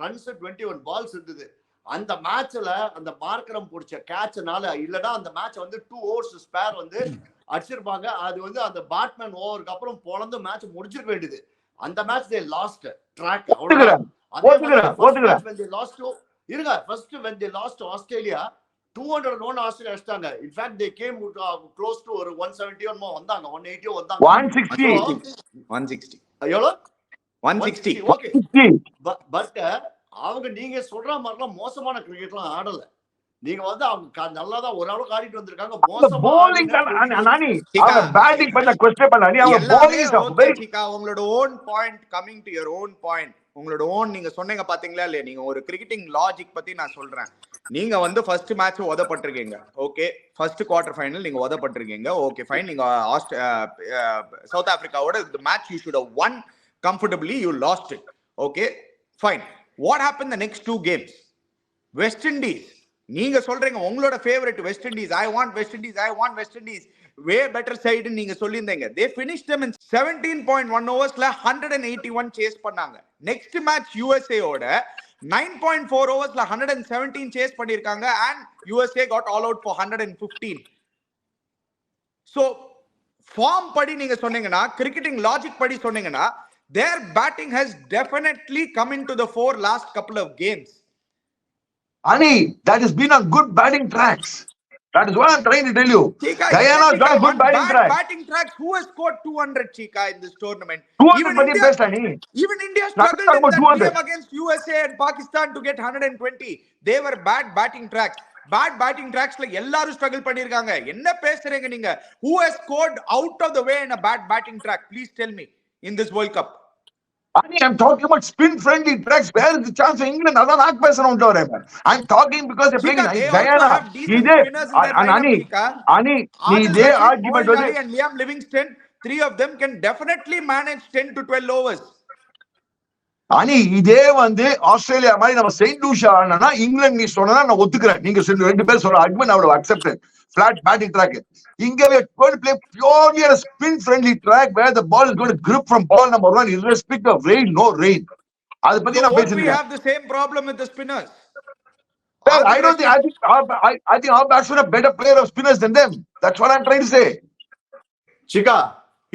Speaker 3: ரன்ஸ் 21 பால்ஸ் இருந்தது. அந்த மேட்ச்ல அந்த மார்க்கரம் பிடிச்ச கேட்ச்னால இல்லனா அந்த மேட்ச் வந்து 2 ஓவர்ஸ் ஸ்பேர் வந்து அடிச்சிருப்பாங்க. அது வந்து அந்த பேட்மேன் ஓவருக்கு அப்புறம் பொளந்து மேட்ச் முடிச்சிருக்க வேண்டியது. அந்த மேட்ச் தே லாஸ்ட் ட்ராக்.
Speaker 2: ஒத்துக்கிறேன்.
Speaker 3: இருங்க first when they lost to Australia 201 Australia அடிச்சாங்க. in fact they came close to ஒரு 170 or more வந்தாங்க. 180 வந்தாங்க.
Speaker 2: 160
Speaker 3: எவ்வளவு?
Speaker 1: 160.
Speaker 3: ஓகே. பட் அவங்க நீங்க சொல்ற மாதிரிலாம் மோசமான கிரிக்கெட்லாம் ஆடல. நீங்க வந்து அவங்க நல்லாதான் ஓரளவுக்கு ஆடிட்டு வந்திருக்காங்க.
Speaker 1: உங்களோட own point coming to your own point, உங்களோட ஓன் நீங்க சொன்னீங்க பாத்தீங்களா இல்லையா? நீங்க ஒரு கிரிக்கெட்டிங் லாஜிக் பத்தி நான் சொல்றேன். நீங்க வந்து ஃபர்ஸ்ட் மேட்ச் உதப்பட்டிருக்கீங்க. ஓகே, ஃபர்ஸ்ட் குவார்டர் ஃபைனல் நீங்க உதப்பட்டிருக்கீங்க. Okay fine. நீங்க சவுத் ஆப்பிரிக்காவோட the match you should have won comfortably, you lost it. Okay fine. What happened the next 2 games? West Indies, நீங்க சொல்றீங்க உங்களோட favourite West Indies. I want West Indies way better side நீங்க சொல்லிருந்தீங்க. They finished them in 17.1 ஓவர்ஸ்ல 181 சேஸ் பண்ணாங்க. நெக்ஸ்ட் மேட்ச் USA ஓட 9.4 ஓவர்ஸ்ல 117 சேஸ் பண்ணிருக்காங்க and USA got all out for 115. So form படி நீங்க சொன்னீங்கன்னா, கிரிக்கெட்டிங் லாஜிக் படி சொன்னீங்கன்னா, their batting has definitely come into the fore last couple of games.
Speaker 2: Ani, that has been on good batting tracks. That is what I'm trying to tell you. Guyana has got good batting tracks. Who
Speaker 1: has scored 200 Chika in this tournament?
Speaker 2: 200
Speaker 1: even India struggled in that game against USA and Pakistan to get 120. They were bad batting tracks. Bad batting tracks la ellarum struggle பண்ணிருக்காங்க. என்ன பேசுறீங்க நீங்க? Who has scored out of the way in a bad batting track? Please tell me in this World Cup.
Speaker 2: I'm talking about spin-friendly tracks. Where is the chance of England? I'm not talking because they're playing Guyana.
Speaker 1: And Liam Livingstone three of them can definitely manage 10 to 12 overs.
Speaker 2: அனி இதே வந்து ஆஸ்திரேலியா மாதிரி நம்ம செயின்ட் லூசியா ஆனா இங்கிலாந்து நீ சொன்னா நான் ஒத்துக்கிறேன். நீங்க ரெண்டு பேர் சொல்ற அட்மெண்ட் அவ்வளவு accepted. Flat batting track. India we are going to play purely on a spin-friendly track where the ball is going to grip from ball number 1 irrespective of rain, no rain. அது பத்தி நான்
Speaker 1: Won't we
Speaker 2: பேசுறேன்.
Speaker 1: have the same problem with the spinners?
Speaker 2: Well, I don't think. I think our batsmen are better player of spinners than them. That's what I'm trying to say.
Speaker 3: சிக்கா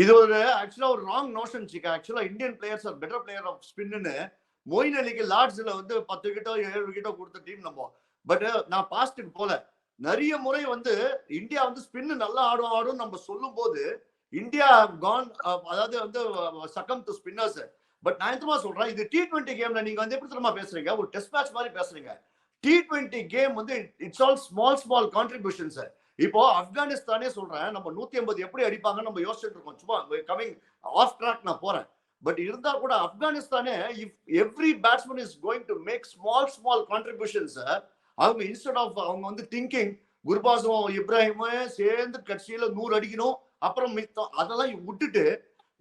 Speaker 3: இது ஒரு ஆக்சுவலா ஒரு wrong notion Cheeka. Actually Indian players are better player of ஸ்பின்னு மொயின் அலிக்கு லார்ட்ஸ்ல வந்து 10 விக்கெட்டோ 7 விக்கெட்டோ கொடுத்த டீம் நம்ம. பட் நான் பாஸ்டுக்கு போல நிறைய முறை வந்து இந்தியா வந்து ஸ்பின்னு நல்லா ஆடும் நம்ம சொல்லும் போது இந்தியா கான் அதாவது வந்து சக்கம் டு ஸ்பின்னர்ஸ். பட் நான் எத்தமா சொல்றேன், இது T20 கேம்ல நீங்க வந்து எப்படி தெரியுமா பேசுறீங்க, ஒரு டெஸ்ட் மேட்ச் மாதிரி பேசுறீங்க. T20 கேம் வந்து இட்ஸ் ஆல் ஸ்மால் கான்ட்ரிபியூஷன்ஸ். இப்போ ஆப்கானிஸ்தானே சொல்றேன், நம்ம 150 எப்படி அடிப்பாங்கன்னு நம்ம யோசிச்சுட்டு இருக்கோம். சும்மா கமிங் ஆஃப் ட்ராக் நான் போறேன். பட் இருந்தா கூட ஆப்கானிஸ்தானே if every batsman is going to make small contributions, அவங்க இன்ஸ்டெட் ஆஃப் அவங்க வந்து திங்கிங் குர்பாஸும் இப்ராஹிமும் சேர்ந்து கட்சியில 100 அடிக்கணும் அப்புறம் மித்தம் அதெல்லாம் விட்டுட்டு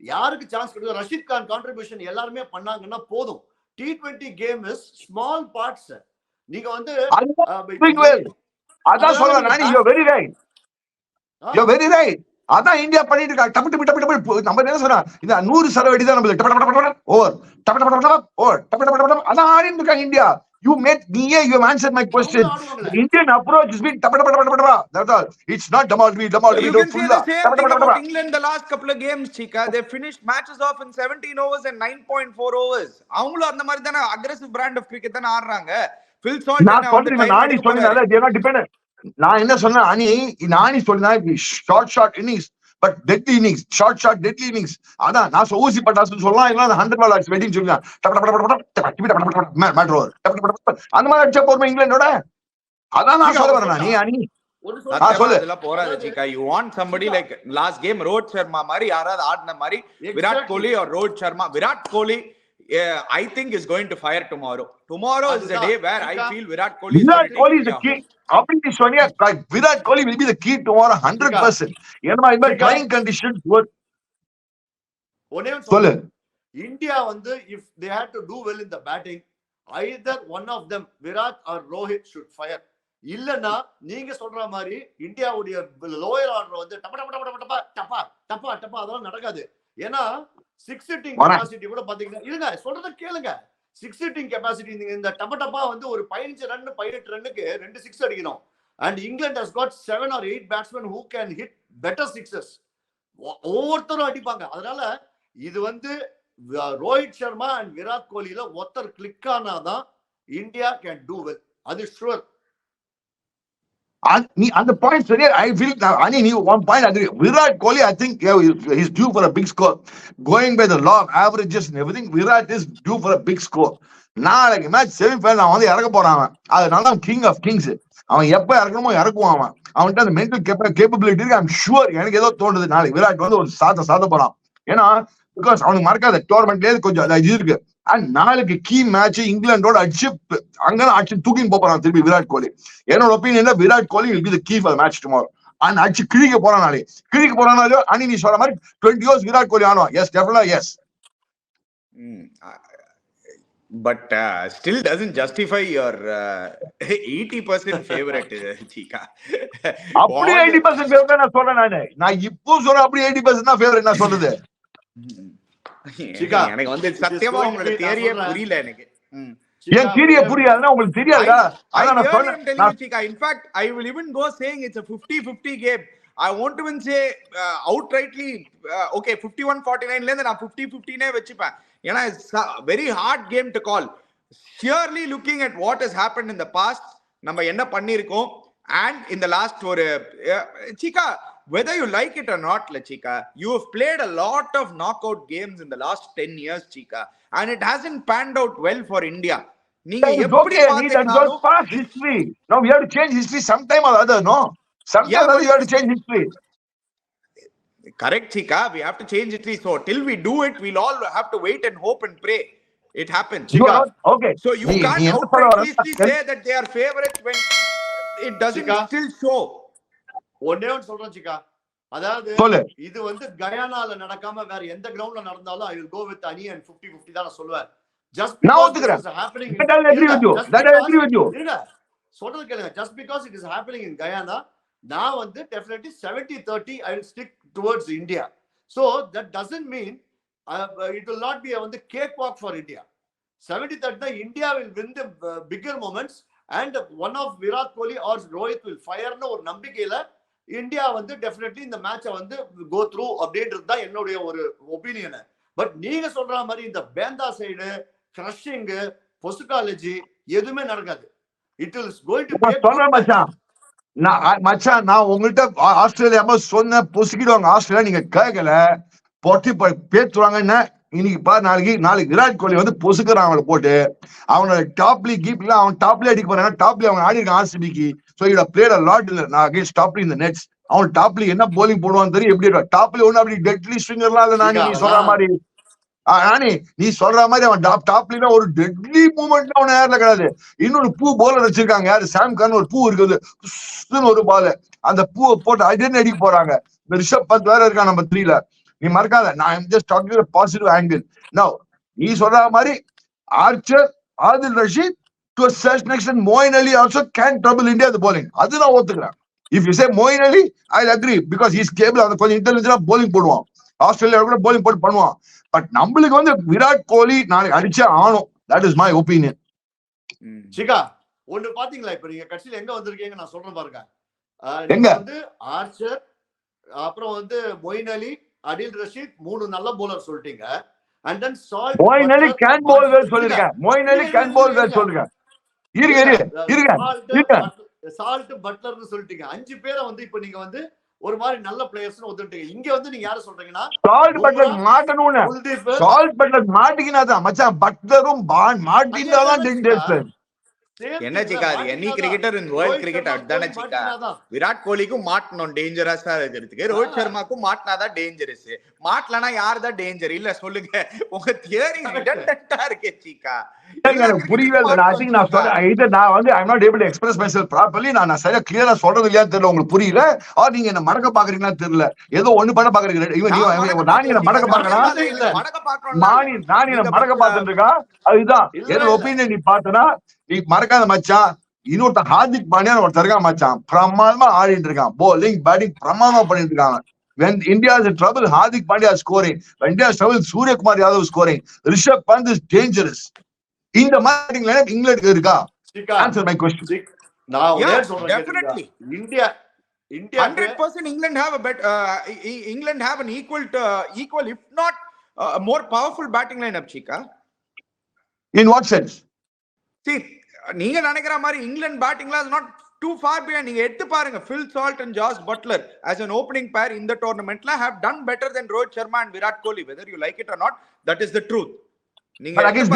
Speaker 3: யாருக்கு சான்ஸ் கிடைக்கும், ரஷீத் கான் கான்ட்ரிபியூஷன் எல்லாருமே பண்ணாங்கன்னா போதும். T20 game is small parts. நீங்க வந்து
Speaker 2: அதான் சொல்றேன் நானி, you're very right. You're very right. அதான் இந்தியா பண்ணிட்டு இருக்கா. டப்பு நம்ம என்ன சொன்னா, இந்த 100 சரவடி தான் நம்ம ஓவர் ஓவர் அதான் ஆடிட்டு இருக்காங்க India. You answered my question. The Indian approach has been that's all. It's not demolished.
Speaker 1: You can say the same thing about England the last couple of games, Chika. They finished matches off in 17 overs and 9.4 overs. அவங்களும் அந்த மாதிரி தான aggressive brand of cricket தான ஆடுறாங்க. Phil Salt
Speaker 2: நான் சொல்றேன், நானி சொன்னேன் they are not dependent. நான் என்ன சொன்னேன் நானி சொன்னேன் short innings but deadly innings, short deadly innings. அதான் நான் ஊசி பட்டாசு சொல்லலாம், இல்ல 100 பால் ஆக்ஸ் வெட்டிங் சொல்லுங்க. அந்த மாதிரி அடிச்சா போறோம் இங்கிலாண்டோட. அதான் நான் சொல்ல வரேன்.
Speaker 1: அதெல்லாம் போறாது சிக்கா. You want somebody like last game Rohit Sharma மாதிரி யாராவது ஆடின மாதிரி Virat Kohli or Rohit Sharma. Virat Kohli I think is going to fire tomorrow. Tomorrow is the day where I feel Virat Kohli
Speaker 2: is the key. அப்படி சொன்னியா, Virat Kohli will be the key tomorrow 100%. ஏன்னா இந்த ட்ரைங் கண்டிஷன்ஸ் சொல்லு.
Speaker 3: இந்தியா வந்து if they had to do well in the batting, either one of them Virat or Rohit should fire. இல்லனா நீங்க சொல்ற மாதிரி இந்தியாவுடைய லோயர் ஆர்டர் வந்து டப்பா அதெல்லாம் நடக்காது. ஏன்னா 6 சிட்டிங் கெபாசிட்டி கூட பாத்தீங்கன்னா இருங்க சொல்றத கேளுங்க. 6 சிட்டிங் கெபாசிட்டி இந்த டப்பா வந்து ஒரு 15 ரன் 18 ரன்னுக்கு 2 6 அடிக்கணும். And England has got 7 or 8 batsmen who can hit better sixes. ஒவ்வொருத்தரும் அடிப்பாங்க. அதனால இது வந்து ரோஹித் சர்மா அண்ட் விராட் கோலில ஒருத்தர் கிளிக் ஆனாதான் இந்தியா கேன் டூ வெல். அது ஷூர்.
Speaker 2: அந்த பாயிண்ட் சரியா. I feel நீ one point agree. Virat Kohli I think he's due for a big score. Going by the law of averages and everything, Virat is due for a big score. நாளைக்கு மேட்ச் செமிஃபைனல் அவன் வந்து இறக்க போறான். அதனால அவன் கிங் ஆஃப் கிங்ஸ். அவன் எப்ப இறக்கணுமோ இறக்குவான். அவன்கிட்ட அந்த மென்டல் கேப்பபிலிட்டி இருக்கு. I'm sure. எனக்கு ஏதோ தோணுது நாளைக்கு விராட் வந்து ஒரு சாத போறான். ஏன்னா பிகாஸ் அவனுக்கு மறக்காத டோர்னமெண்ட்லேயே கொஞ்சம் இது இருக்கு. அண்ட் நாளைக்கு கீ மேட்ச் இங்கிலாண்டோட அடிச்சு அங்கதான் அடிச்சு தூக்கின்னு போறான் திருப்பி விராட் கோலி. என்னோட ஒப்பீனியன்ல Virat Kohli will be the key for the match tomorrow. And அடிச்சு கிழிக்க போறானாலே நீ சொல்ற மாதிரி 20 overs விராட் கோலி ஆடுவான். எஸ் டெஃபினட்டா S.
Speaker 1: But still doesn't justify your 80% favorite, Chika.
Speaker 2: அப்படி 80% ஃபேவரட் நான் சொல்றேன். நான் இப்போ சொல்றேன் அப்படி 80% தான் ஃபேவரட் நான் சொல்றது.
Speaker 1: எனக்கு வந்து சத்தியமா உங்களோட தியரியே புரியல. எனக்கு
Speaker 2: ஏன் தியரியே புரியாதுன்னா உங்களுக்கு தெரியாதா? அதான் நான்
Speaker 1: சொல்றேன். In fact, I will even go saying it's a 50-50 game. I won't even say outrightly okay 51-49 ல இருந்து நான் 50-50 நே வெச்சுப்பேன். ஏன்னா it's a very hard game to call. Surely looking at what has happened in the past, நம்ம என்ன பண்ணிருக்கோம் and in the last ஒரு Chika, whether you like it or not, Chika, you have played a lot of knockout games in the last 10 years, Chika, and it hasn't panned out well for India. நீங்க எப்படி பாத்தீங்கனாலும்
Speaker 2: past history. Now we have to change history sometime or other, no? Sometime or you have to change history.
Speaker 1: Correct, Chika. We have to change history. So till we do it, we'll all have to wait and hope and pray it happens.
Speaker 2: Chika. Okay.
Speaker 1: So you can't outrightly say that they are favorites when it doesn't still show.
Speaker 3: ஒன்னே ஒன்று சொல்றேன் சிக்கா, அதாவது
Speaker 2: சொல்லு.
Speaker 3: இது வந்து கயானால நடக்காம வேற எந்த கிரவுண்ட்ல நடந்தாலும் ஐ வில் கோ வித் அணி அண்ட் 50-50 தான் நான் சொல்லுவேன். ஜஸ்ட்
Speaker 2: நான்
Speaker 3: பிகாஸ்
Speaker 2: ஒத்துக்கிறேன்.
Speaker 3: It is happening
Speaker 2: That I agree with you. That I agree with you.
Speaker 3: இருங்க சொல்றது கேளுங்க. Just because it is happening in Guyana, நான் வந்து definitely 70-30 I will stick towards India. So that doesn't mean it will not be வந்து கேக் வாக் ஃபார் இந்தியா. 70-30 தான் India will win the bigger moments and one of Virat Kohli or Rohit will ஃபயர்னு ஒரு நம்பிக்கையில இந்தியா வந்து டெஃபினெட்லி இந்த மேட்சை வந்து கோ த்ரூ அப்படின்றது தான் என்னுடைய ஒரு ஒப்பீனியன். பட் நீங்க சொல்ற மாதிரி இந்த பேந்தா சைடு கிரஷிங் பொசுகாலஜி எதுவுமே நடக்காது. இட் இஸ் கோயிங் டு
Speaker 2: சொல்றேன் மச்சான். நான் உங்கள்கிட்ட ஆஸ்திரேலியா சொன்ன பொசுக்கிடுவாங்க ஆஸ்திரேலியா, நீங்க கேட்கல பொட்டி பேத்துவாங்கன்னா இன்னைக்கு பாரு, நாளைக்கு விராட் கோலி வந்து பொசுக்கிறான் அவங்களை போட்டு. அவனோட டாப்லி கீப்ல அவன் டாப்லயே அடிக்க போறான். டாப்லி அவங்க ஆடி இருக்கான் ஆர்சிபிக்கு. சோ இட பிளேட் அ லாட் இல்ல நான் அகைன்ஸ்ட் டாப்லி இந்த நெட்ஸ். அவன் டாப்லி என்ன போலிங் போடுவான்னு தெரியும். எப்படி இருக்கா டாப்லி ஒண்ணு அப்படி டெட்லி ஸ்ட்ரிங்கர்லாம் இல்ல. நீ சொல்ற மாதிரி நீ சொல்ற மாதிரி அவன் டாப்லினா ஒரு டெட்லி மூவ்மெண்ட் அவன் ஏர்ல கிடையாது. இன்னொரு பூ போலர் வச்சிருக்காங்க, யாரு சாம் கர்ன். ஒரு பூ இருக்குது, ஒரு பால். அந்த பூவை போட்டு அடின்னு அடிக்க போறாங்க. இந்த ரிஷப் பந்த் வேற இருக்கான் நம்பர் 3ல. நீ மறக்காத, நான் just talking a positive angle. Now நீ சொல்ற மாதிரி Archer, Adil Rashid, to a certain extent Moeen Ali also can trouble India the bowling. அது நான் ஒத்துக்கிறேன். If you say Moeen Ali, I'll agree because he's capable. அந்த கொஞ்சம் இன்டெலிஜென்ட்டா bowling போடுவான். ஆஸ்திரேலியா கூட bowling போட்டு பண்ணுவான். பட் நம்மளுக்கு வந்து விராட் கோலி நாளைக்கு அடிச்சே ஆகணும். That is my opinion.
Speaker 3: சிகா ஒண்ணு பாத்தீங்களா, இப்ப நீங்க கட்சியில எங்க வந்திருக்கீங்க நான் சொல்றேன் பாருங்க.
Speaker 2: எங்க
Speaker 3: வந்து ஆர்ச்சர், அப்புறம் வந்து மொயின் அலி, அடில் ரஷீத், 3 நல்ல bowler சொல்லிட்டீங்க. And then Salt,
Speaker 2: Moeen Ali can bowl well சொல்லிருக்கேன். Moeen Ali can bowl well சொல்லிருக்கேன்.
Speaker 3: சால்ட் பட்லர்னு சொல்லிட்டீங்க. 5 பேரை வந்து இப்ப நீங்க வந்து ஒரு மாதிரி நல்ல பிளேயர்ஸ்னு ஒத்துட்டீங்க. இங்க வந்து நீங்க யார சொல்றீங்கன்னா
Speaker 2: சால்ட் பட்லர் மாட்டணும்னு. சால்ட் பட்லர் மாட்டிக்கினாதான் மச்சான். பட்லரும் மாட்டினாதான் டேஞ்சரஸ்.
Speaker 1: என்ன சிக்கா அது any cricketer in world cricket அதானே சிக்கா. விராட் கோலிக்கும் மாட்டணும் டேஞ்சரஸா இருக்கிறதுக்கு, ரோஹித் சர்மாக்கும் மாட்டினாதான் டேஞ்சரஸ். மாட்டலனா யார் தான் டேஞ்சர் இல்ல சொல்லுங்க. உங்க தியரி ரிடண்டன்ட்டா இருக்கே சிக்கா.
Speaker 2: புரியல. நான் சொல்றேன் இது நான் வந்து I am not able to express myself properly. நான் சரியா கிளியரா சொல்றது இல்லையா தெரியல. உங்களுக்கு புரியல ஆர் நீங்க என்ன மடக்க பாக்குறீங்களா தெரியல. ஏதோ ஒண்ணு பண்ண பாக்குறீங்க. நான் என்ன மடக்க பாக்குறேன். நான் என்ன மடக்க பாத்துட்டு இருக்கா. அதுதான் என்னோட ஒப்பீனியன். நீ பார்த்தனா நீ மறக்காத மச்சான். இன்னொருத்த ஹார்திக் பாண்டியா ஒருத்தர் இருக்கான் மச்சான், பிரமாதமா ஆடிட்டு இருக்கான். போலிங் பேட்டிங் பிரமாதமா பண்ணிட்டு இருக்காங்க. When India is in trouble, Hardik Pandya is scoring. When India is in trouble, Surya Kumar Yadav is scoring. Rishabh Pant is dangerous. In the batting lineup, England irukka. Answer my question.
Speaker 3: Now,
Speaker 1: definitely.
Speaker 3: India
Speaker 1: 100% England have a England have an equal if not more powerful batting lineup, Chika.
Speaker 2: In what sense?
Speaker 1: See, நீங்க நினைக்கிற மாதிரி England பேட்டிங்ல is not too far behind. நீங்க எடுத்து பாருங்க, Phil Salt and Josh Butler as an opening pair in the tournamentல have done better than Rohit Sharma and Virat Kohli. Whether you like it or not, that is the truth. நீங்க
Speaker 2: against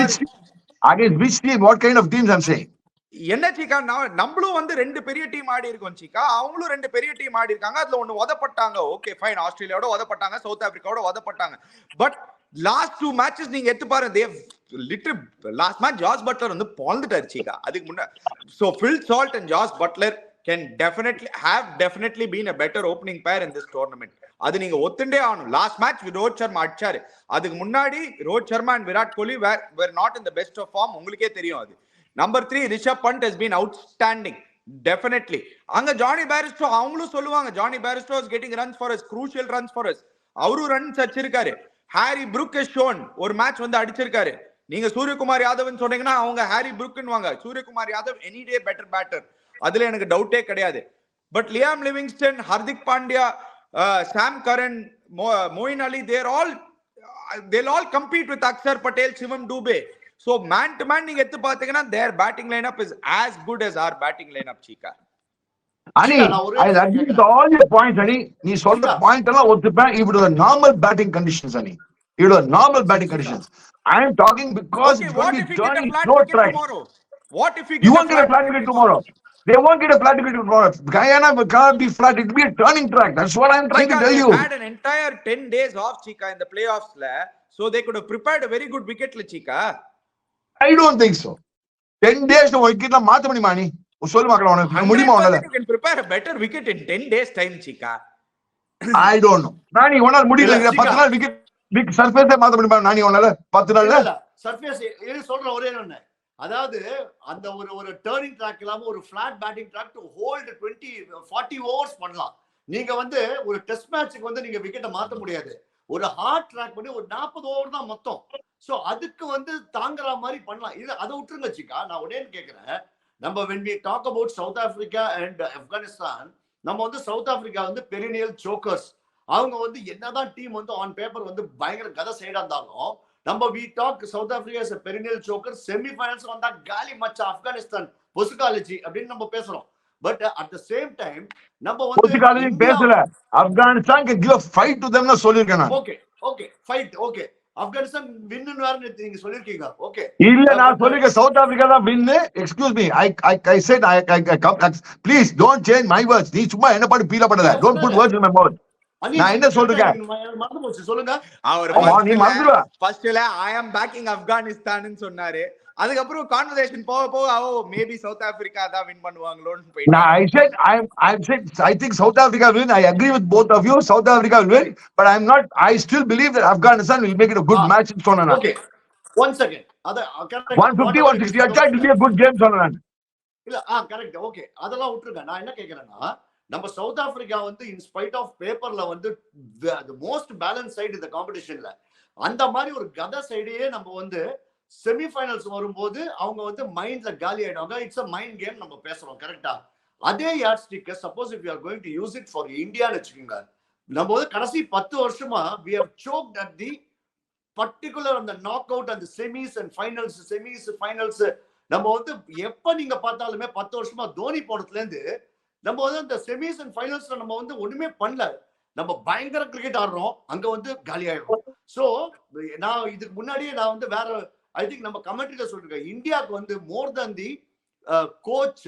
Speaker 2: which team? What kind of teams I'm saying?
Speaker 1: என்ன சீக்கா, நம்மளும் வந்து 2 பெரிய டீம் ஆடி இருக்கோம் சீக்கா. அவங்களும் 2 பெரிய டீம் ஆடி இருக்காங்க. அதுல ஒண்ணு உதப்பட்டாங்க. ஓகே ஃபைன், ஆஸ்திரேலியாவோட உதப்பட்டாங்க, சவுத் ஆப்பிரிக்காவோட உதப்பட்டாங்க. பட் லாஸ்ட் 2 மேட்சஸ் நீங்க எடுத்து பாருங்க, லாஸ்ட் மேட்ச் ஜாஸ் பட்லர் வந்து பொழந்துட்டாரு சீக்கா. அதுக்கு முன்ன so Phil Salt and Josh Butler can definitely been a better opening pair in this tournament. அது நீங்க ஒத்துண்டே ஆகணும். லாஸ்ட் மேட்ச் ரோஹித் சர்மா அடிச்சாரு. அதுக்கு முன்னாடி Rohit Sharma and Virat Kohli were not in the best of form. உங்களுக்கே தெரியும் அது. Number 3, Rishabh Pant has been outstanding. Definitely. அங்க ஜானி பேரிஸ்டோ அவங்களும் சொல்லுவாங்க, Jonny Bairstow is getting runs for us, crucial runs for us. அவரு ரன்ஸ் அடிச்சிருக்காரு. ஹாரி புரூக் has shown ஒரு மேட்ச் வந்து அடிச்சிருக்காரு. நீங்க சூரியகுமார் யாதவ்னு சொன்னீங்கன்னா அவங்க ஹாரி புரூக்னு வாங்க. Suryakumar Yadav any day better batter, அதுல எனக்கு டவுட்டே கிடையாது. But Liam Livingstone, Hardik Pandya, Sam Curran, Moeen Ali, they'll all compete with Akshar Patel, Shivam Dube. So man to man நீங்க எடுத்து பாத்தீங்கன்னா their batting lineup is as good as our batting lineup, Chika.
Speaker 2: Ani, I agree with all your points, Ani. நீ சொல்ற பாயிண்ட் எல்லாம் ஒத்துப்பேன். If it was normal batting conditions, Ani. If it was normal batting conditions. I am talking because
Speaker 1: okay,
Speaker 2: it's going to be turning
Speaker 1: no
Speaker 2: track.
Speaker 1: What if
Speaker 2: you won't get a flat wicket tomorrow? They won't get a flat wicket tomorrow. Guyana can't be flat. It will be a turning track. That's what I'm trying to tell you.
Speaker 1: They had an entire 10 days off, Chika, in the playoffs, so they could have prepared a very good wicket, Chika.
Speaker 2: I don't think so. 10 days no wicket la maatha mudiyuma ni. சொல்லு மக்களே, உனக்கு முடியுமா? உன்னால
Speaker 1: you can prepare a better wicket in 10 days time, Chika.
Speaker 2: I don't know. நானி ஒன்னால முடியல.
Speaker 3: இல்ல,
Speaker 2: 10 நாள் விக்கெட் சர்ஃபேஸே மாத்த முடியுமா நானி ஒன்னால 10 நாள்ல?
Speaker 3: இல்ல சர்ஃபேஸ் சொல்ற ஒரே ஒண்ணு, அதாவது அந்த ஒரு டர்னிங் ட்ராக் இல்லாம ஒரு flat batting track to hold 40 overs பண்ணலாம். நீங்க வந்து ஒரு டெஸ்ட் மேட்சுக்கு வந்து நீங்க விக்கெட்டை மாத்த முடியாது. ஒரு ஹார்ட் ட்ராக் பண்ணி ஒரு 40 ஓவர் தான் மொத்தம். சோ அதுக்கு வந்து தாங்குற மாதிரி பண்ணலாம். இது அதை விட்டுருங்க சிக்கா. நான் உடனே கேக்குறேன், நம்ம when we talk about South Africa and Afghanistan, நம்ம வந்து சவுத் ஆப்பிரிக்கா வந்து பெரினியல் சோக்கர்ஸ். அவங்க வந்து என்னதான் டீம் வந்து ஆன் பேப்பர் வந்து பயங்கர கதை சைடா இருந்தாலும், நம்ம we talk South Africa as a perennial choker. Semi-finals வந்தா காலி மச்சா ஆப்கானிஸ்தான் பொசுகாலஜி அப்படின்னு நம்ம பேசுறோம். But at the same time நம்ம வந்து
Speaker 2: பொசுகாலஜி பேசல. Afghanistan can give a fight to them னு சொல்லிருக்கேன் நான்.
Speaker 3: Okay fight okay. ஆப்கானிஸ்தான் வின்னு வேற நீங்க சொல்லிருக்கீங்க. ஓகே
Speaker 2: இல்ல, நான் சொல்லிருக்கேன் சவுத் ஆப்பிரிக்கா தான் win. Excuse me, I said please don't change my words. நீ சும்மா என்ன பாட்டு பீல பண்ணாத. Don't put words in my mouth. நான் என்ன சொல்றேன்
Speaker 3: சொல்லுங்க.
Speaker 1: அவர் ஃபர்ஸ்ட்ல I am backing Afghanistan ன்னு சொன்னாரு. அதுக்கப்புறம் கான்வர்சேஷன் போக போக மேபி சவுத் ஆப்பிரிக்கா தான் வின் பண்ணுவாங்களோன்னு போயிட்டு
Speaker 2: I think South Africa will win. I agree with both of you. South Africa will win, but I still believe that Afghanistan will make it a good match in Sonana.
Speaker 3: Okay, 1 second. Ada
Speaker 2: 150 160 acha it will be a good game Sonana.
Speaker 3: இல்ல கரெக்ட். ஓகே, அதெல்லாம் விட்டுருங்க. நான் என்ன கேக்குறேன்னா, நம்ம சவுத் ஆப்பிரிக்கா வந்து இன் ஸ்பைட் ஆஃப் பேப்பர்ல வந்து the most balanced side இந்த காம்படிஷன்ல, அந்த மாதிரி ஒரு கதை சைடையே நம்ம வந்து செமிஃபைனல்ஸ் வரும்போது அவங்க வந்து மைண்ட்ல காலி ஆயிடுவாங்க. இட்ஸ் a மைண்ட் கேம் நம்ம பேசுறோம். கரெக்டா? அதே yard stick suppose if you are going to use it for இந்தியான்னு வச்சுக்கோங்க, நம்ம வந்து கடைசி 10 வருஷமா we have choked at the particular அந்த நாக் அவுட் அந்த செமிஸ் அண்ட் ஃபைனல்ஸ். நம்ம வந்து எப்ப நீங்க பார்த்தாலுமே 10 வருஷமா தோனி போனதுல இருந்து நம்ம வந்து அந்த செமிஸ் அண்ட் ஃபைனல்ஸ்ல நம்ம வந்து ஒண்ணுமே பண்ணல. நம்ம பயங்கர கிரிக்கெட் ஆடுறோம், அங்க வந்து காலி ஆயிடும். சோ நான் இதுக்கு முன்னாடியே நான் வந்து வேற ஐ திங்க் நம்ம கமெண்ட்ரியில சொல்லிருக்கேன், இந்தியாவுக்கு வந்து மோர் தென் தி கோச்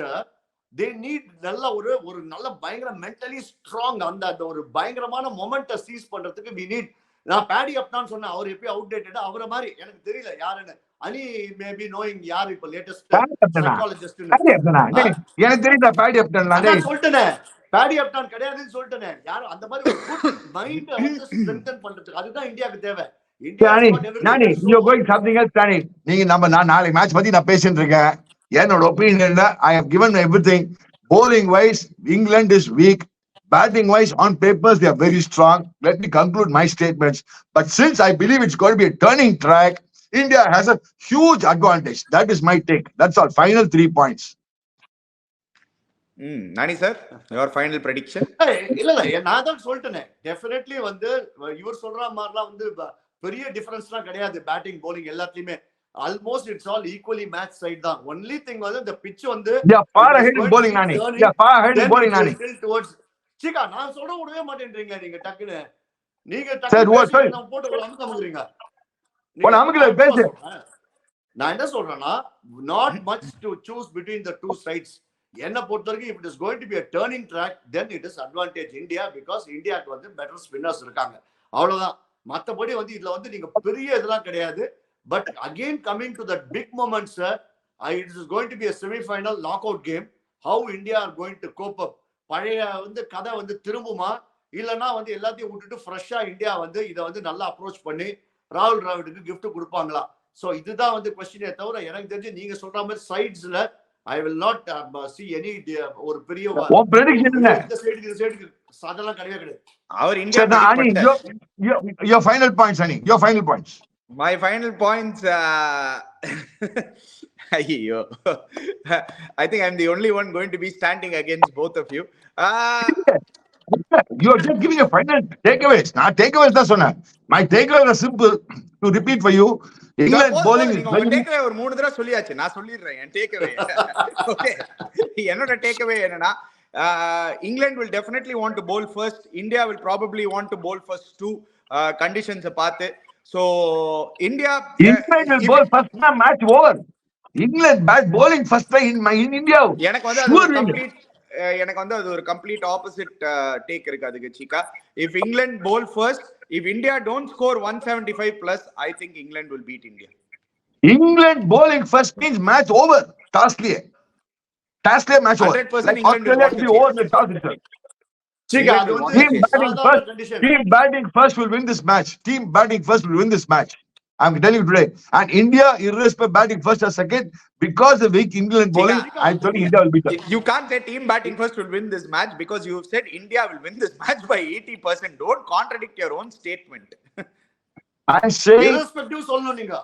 Speaker 3: தே நீட் நல்ல ஒரு நல்ல பயங்கர மென்டலி ஸ்ட்ராங் அந்த ஒரு பயங்கரமான மொமெண்ட்டை சீஸ் பண்றதுக்கு வி நீட். நான் பேடி அப்டான்னு சொன்னேன், அவர் எப்பயும் அவுடேட்டட். அவரை மாதிரி எனக்கு தெரியல யாருன்னு. அனி மேபி நோயிங் யார் இப்ப லேட்டஸ்ட் சைக்காலஜிஸ்ட்
Speaker 2: எனக்கு தெரியல. பேடி அப்டான்
Speaker 3: சொல்லிட்டேனே, பேடி அப்டான் கிடையாதுன்னு சொல்லிட்டேனே. யாரும் அந்த மாதிரி ஒரு குட் மைண்ட் வந்து ஸ்ட்ரெங்தன் பண்றதுக்கு அதுதான் இந்தியாவுக்கு தேவை.
Speaker 2: நீங்க நம்ம நாளைக்கு மேட்ச் பத்தி நான் பேசிட்டு இருக்கேன். என்னோட ஒப்பீனியன்ல I have given everything. Bowling wise, England is weak. Batting wise, on papers they are very strong. Let me conclude my statements. But since I believe it's going to be a turning track, India has a huge advantage. That is my take. That's all. Final 3 points.
Speaker 1: Nani sir, your final prediction?
Speaker 3: இல்ல நான் தான் சொல்லிட்டேனே, டெஃபினெட்லி வந்து இவர் சொல்ற மாதிரிலாம் வந்து பெரிய டிஃபரன்ஸ்லாம் கிடையாது. பேட்டிங் bowling எல்லாத்துலயுமே almost it's all equally match side தான். ஒன்லி திங் வந்து இந்த பிட்ச் வந்து
Speaker 2: far ahead in bowling nani. far ahead in bowling nani.
Speaker 3: சீக்கா நான் சொல்ற விடவே மாட்டேன்றீங்க நீங்க. டக்குன்னு நீங்க
Speaker 2: டக்குன்னு
Speaker 3: போட்டு ஒரு அமுக்கு அமுக்குறீங்க.
Speaker 2: பேசு.
Speaker 3: நான் என்ன சொல்றேன்னா, not much to choose between the two sides. என்ன பொறுத்த வரைக்கும் if it is going to be a turning track, then it is advantage India because இந்தியாக்கு வந்து better spinners இருக்காங்க. அவ்வளவுதான். மத்தபடி வந்து இதுல வந்து நீங்க பெரிய இதெல்லாம் கிடையாது. But again coming to that big moment, sir, it is going to be a semi-final knockout game. How India are going to cope up? பழைய வந்து கதை வந்து திரும்புமா, இல்லைன்னா வந்து எல்லாத்தையும் விட்டுட்டு ஃப்ரெஷ்ஷா இந்தியா வந்து இதை வந்து நல்லா அப்ரோச் பண்ணி ராகுல் டிராவிடுக்கு கிஃப்ட் கொடுப்பாங்களா? சோ இதுதான் வந்து கொஸ்டினே தவிர எனக்கு தெரிஞ்சு நீங்க சொல்ற மாதிரி சைட்ஸ்ல I will not see any ஒரு பெரிய இந்த சைடுக்கு அதெல்லாம் கிடையவே கிடையாது.
Speaker 1: அவர் India
Speaker 2: your final points Ani, your final points.
Speaker 1: My final points, I think I'm the only one going to be standing against both of you.
Speaker 2: You are just giving your final takeaways. Not takeaways da sonna. My takeaways are simple. To repeat for you, England bowling is very
Speaker 1: takeaway ஒரு 3 தடவை சொல்லியாச்சு. நான் சொல்லிடுறேன் என் takeaway. Okay, என்னோட takeaway என்னன்னா, England will definitely want to bowl first. India will probably want to bowl first too. Conditions பார்த்து. So England
Speaker 2: will bowl first na match over. England bat bowling first in India.
Speaker 1: எனக்கு வந்து அது ஒரு கம்ப்ளீட் ஆப்போசிட் டேக் இருக்கு அதுக்கு சீக்கா. If England bowl first, if India don't score 175 plus, I think England will beat India.
Speaker 2: England bowling first means match over. Taskliye match over.
Speaker 1: 100% England will over the
Speaker 2: toss itself.
Speaker 3: Chika,
Speaker 1: England
Speaker 3: அது
Speaker 1: will
Speaker 3: வந்து
Speaker 1: want to chase.
Speaker 3: சாதாரண
Speaker 2: first.
Speaker 3: condition.
Speaker 2: Team batting first will win this match. Team batting first will win this match. I'm telling you today. And India, irrespective batting first or second, because of weak England bowling,
Speaker 1: Chika,
Speaker 2: I'm telling you India will beat them.
Speaker 1: You can't say team batting first will win this match because you've said India will win this match by 80%. Don't contradict your own statement.
Speaker 2: I'm saying
Speaker 3: Irrespective சொல்லணும் நீங்க.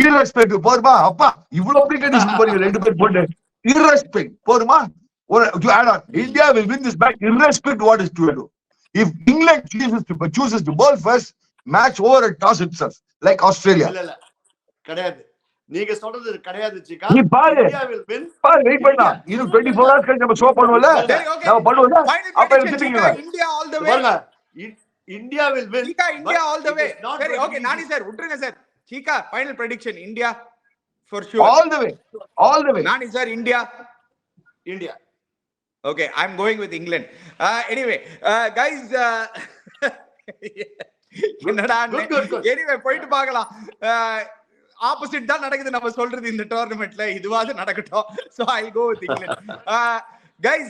Speaker 2: irrespective. போதுமா அப்பா இவ்வளவு application போறீங்க ரெண்டு பேர் போட்டு irrespective போதுமா ஒரு to add on India will win this match irrespective what is to do. If England chooses to bowl first, match over at toss itself like Australia.
Speaker 3: இல்ல கிடையாது. நீங்க சொல்றது கிடையாது சிக்கா.
Speaker 2: நீ பாரு.
Speaker 3: India will win.
Speaker 2: பாரு வெயிட் பண்ணலாம். இது 24 hours கழிச்சு நம்ம ஷோ பண்ணுவோம்ல.
Speaker 1: சரி, okay.
Speaker 2: நம்ம பண்ணுவோம்ல.
Speaker 1: Final
Speaker 2: அப்ப
Speaker 1: prediction,
Speaker 2: எடுத்துட்டீங்க.
Speaker 1: Chika, India all the way.
Speaker 3: பாருங்க. India will win.
Speaker 1: Chika, India all the
Speaker 3: but
Speaker 1: way.
Speaker 3: it is not
Speaker 1: சரி,
Speaker 3: going
Speaker 1: okay,
Speaker 3: to be
Speaker 1: Nani
Speaker 3: easy.
Speaker 1: Sir விட்டுருங்க sir. Chika, final prediction, India for sure.
Speaker 2: All the way. All the way.
Speaker 1: Nani sir, India.
Speaker 3: India.
Speaker 1: Okay, I'm going with England. Anyway, guys, என்னடா
Speaker 3: Good.
Speaker 1: anyway போயிட்டு பார்க்கலாம். ஆப்போசிட் தான் நடக்குது நம்ம சொல்றது இந்த டோர்னமெண்ட்ல. இதுவாது நடக்கட்டும். So I'll go with England. Guys,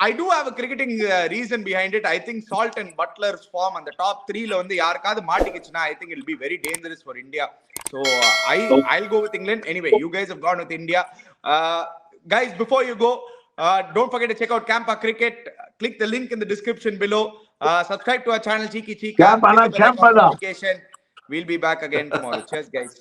Speaker 1: I do have a cricketing reason behind it. I think Salt and Butler's form on the top 3 ல வந்து யாருக்காவது மாட்டிக்கிச்சுனா I think it'll be very dangerous for India. So I'll go with England. Anyway, you guys have gone with India. Guys, before you go, don't forget to check out Campa Cricket. Click the link in the description below. Subscribe to our channel Cheeky Cheeka.
Speaker 2: Campa.
Speaker 1: We'll be back again tomorrow. Cheers, guys.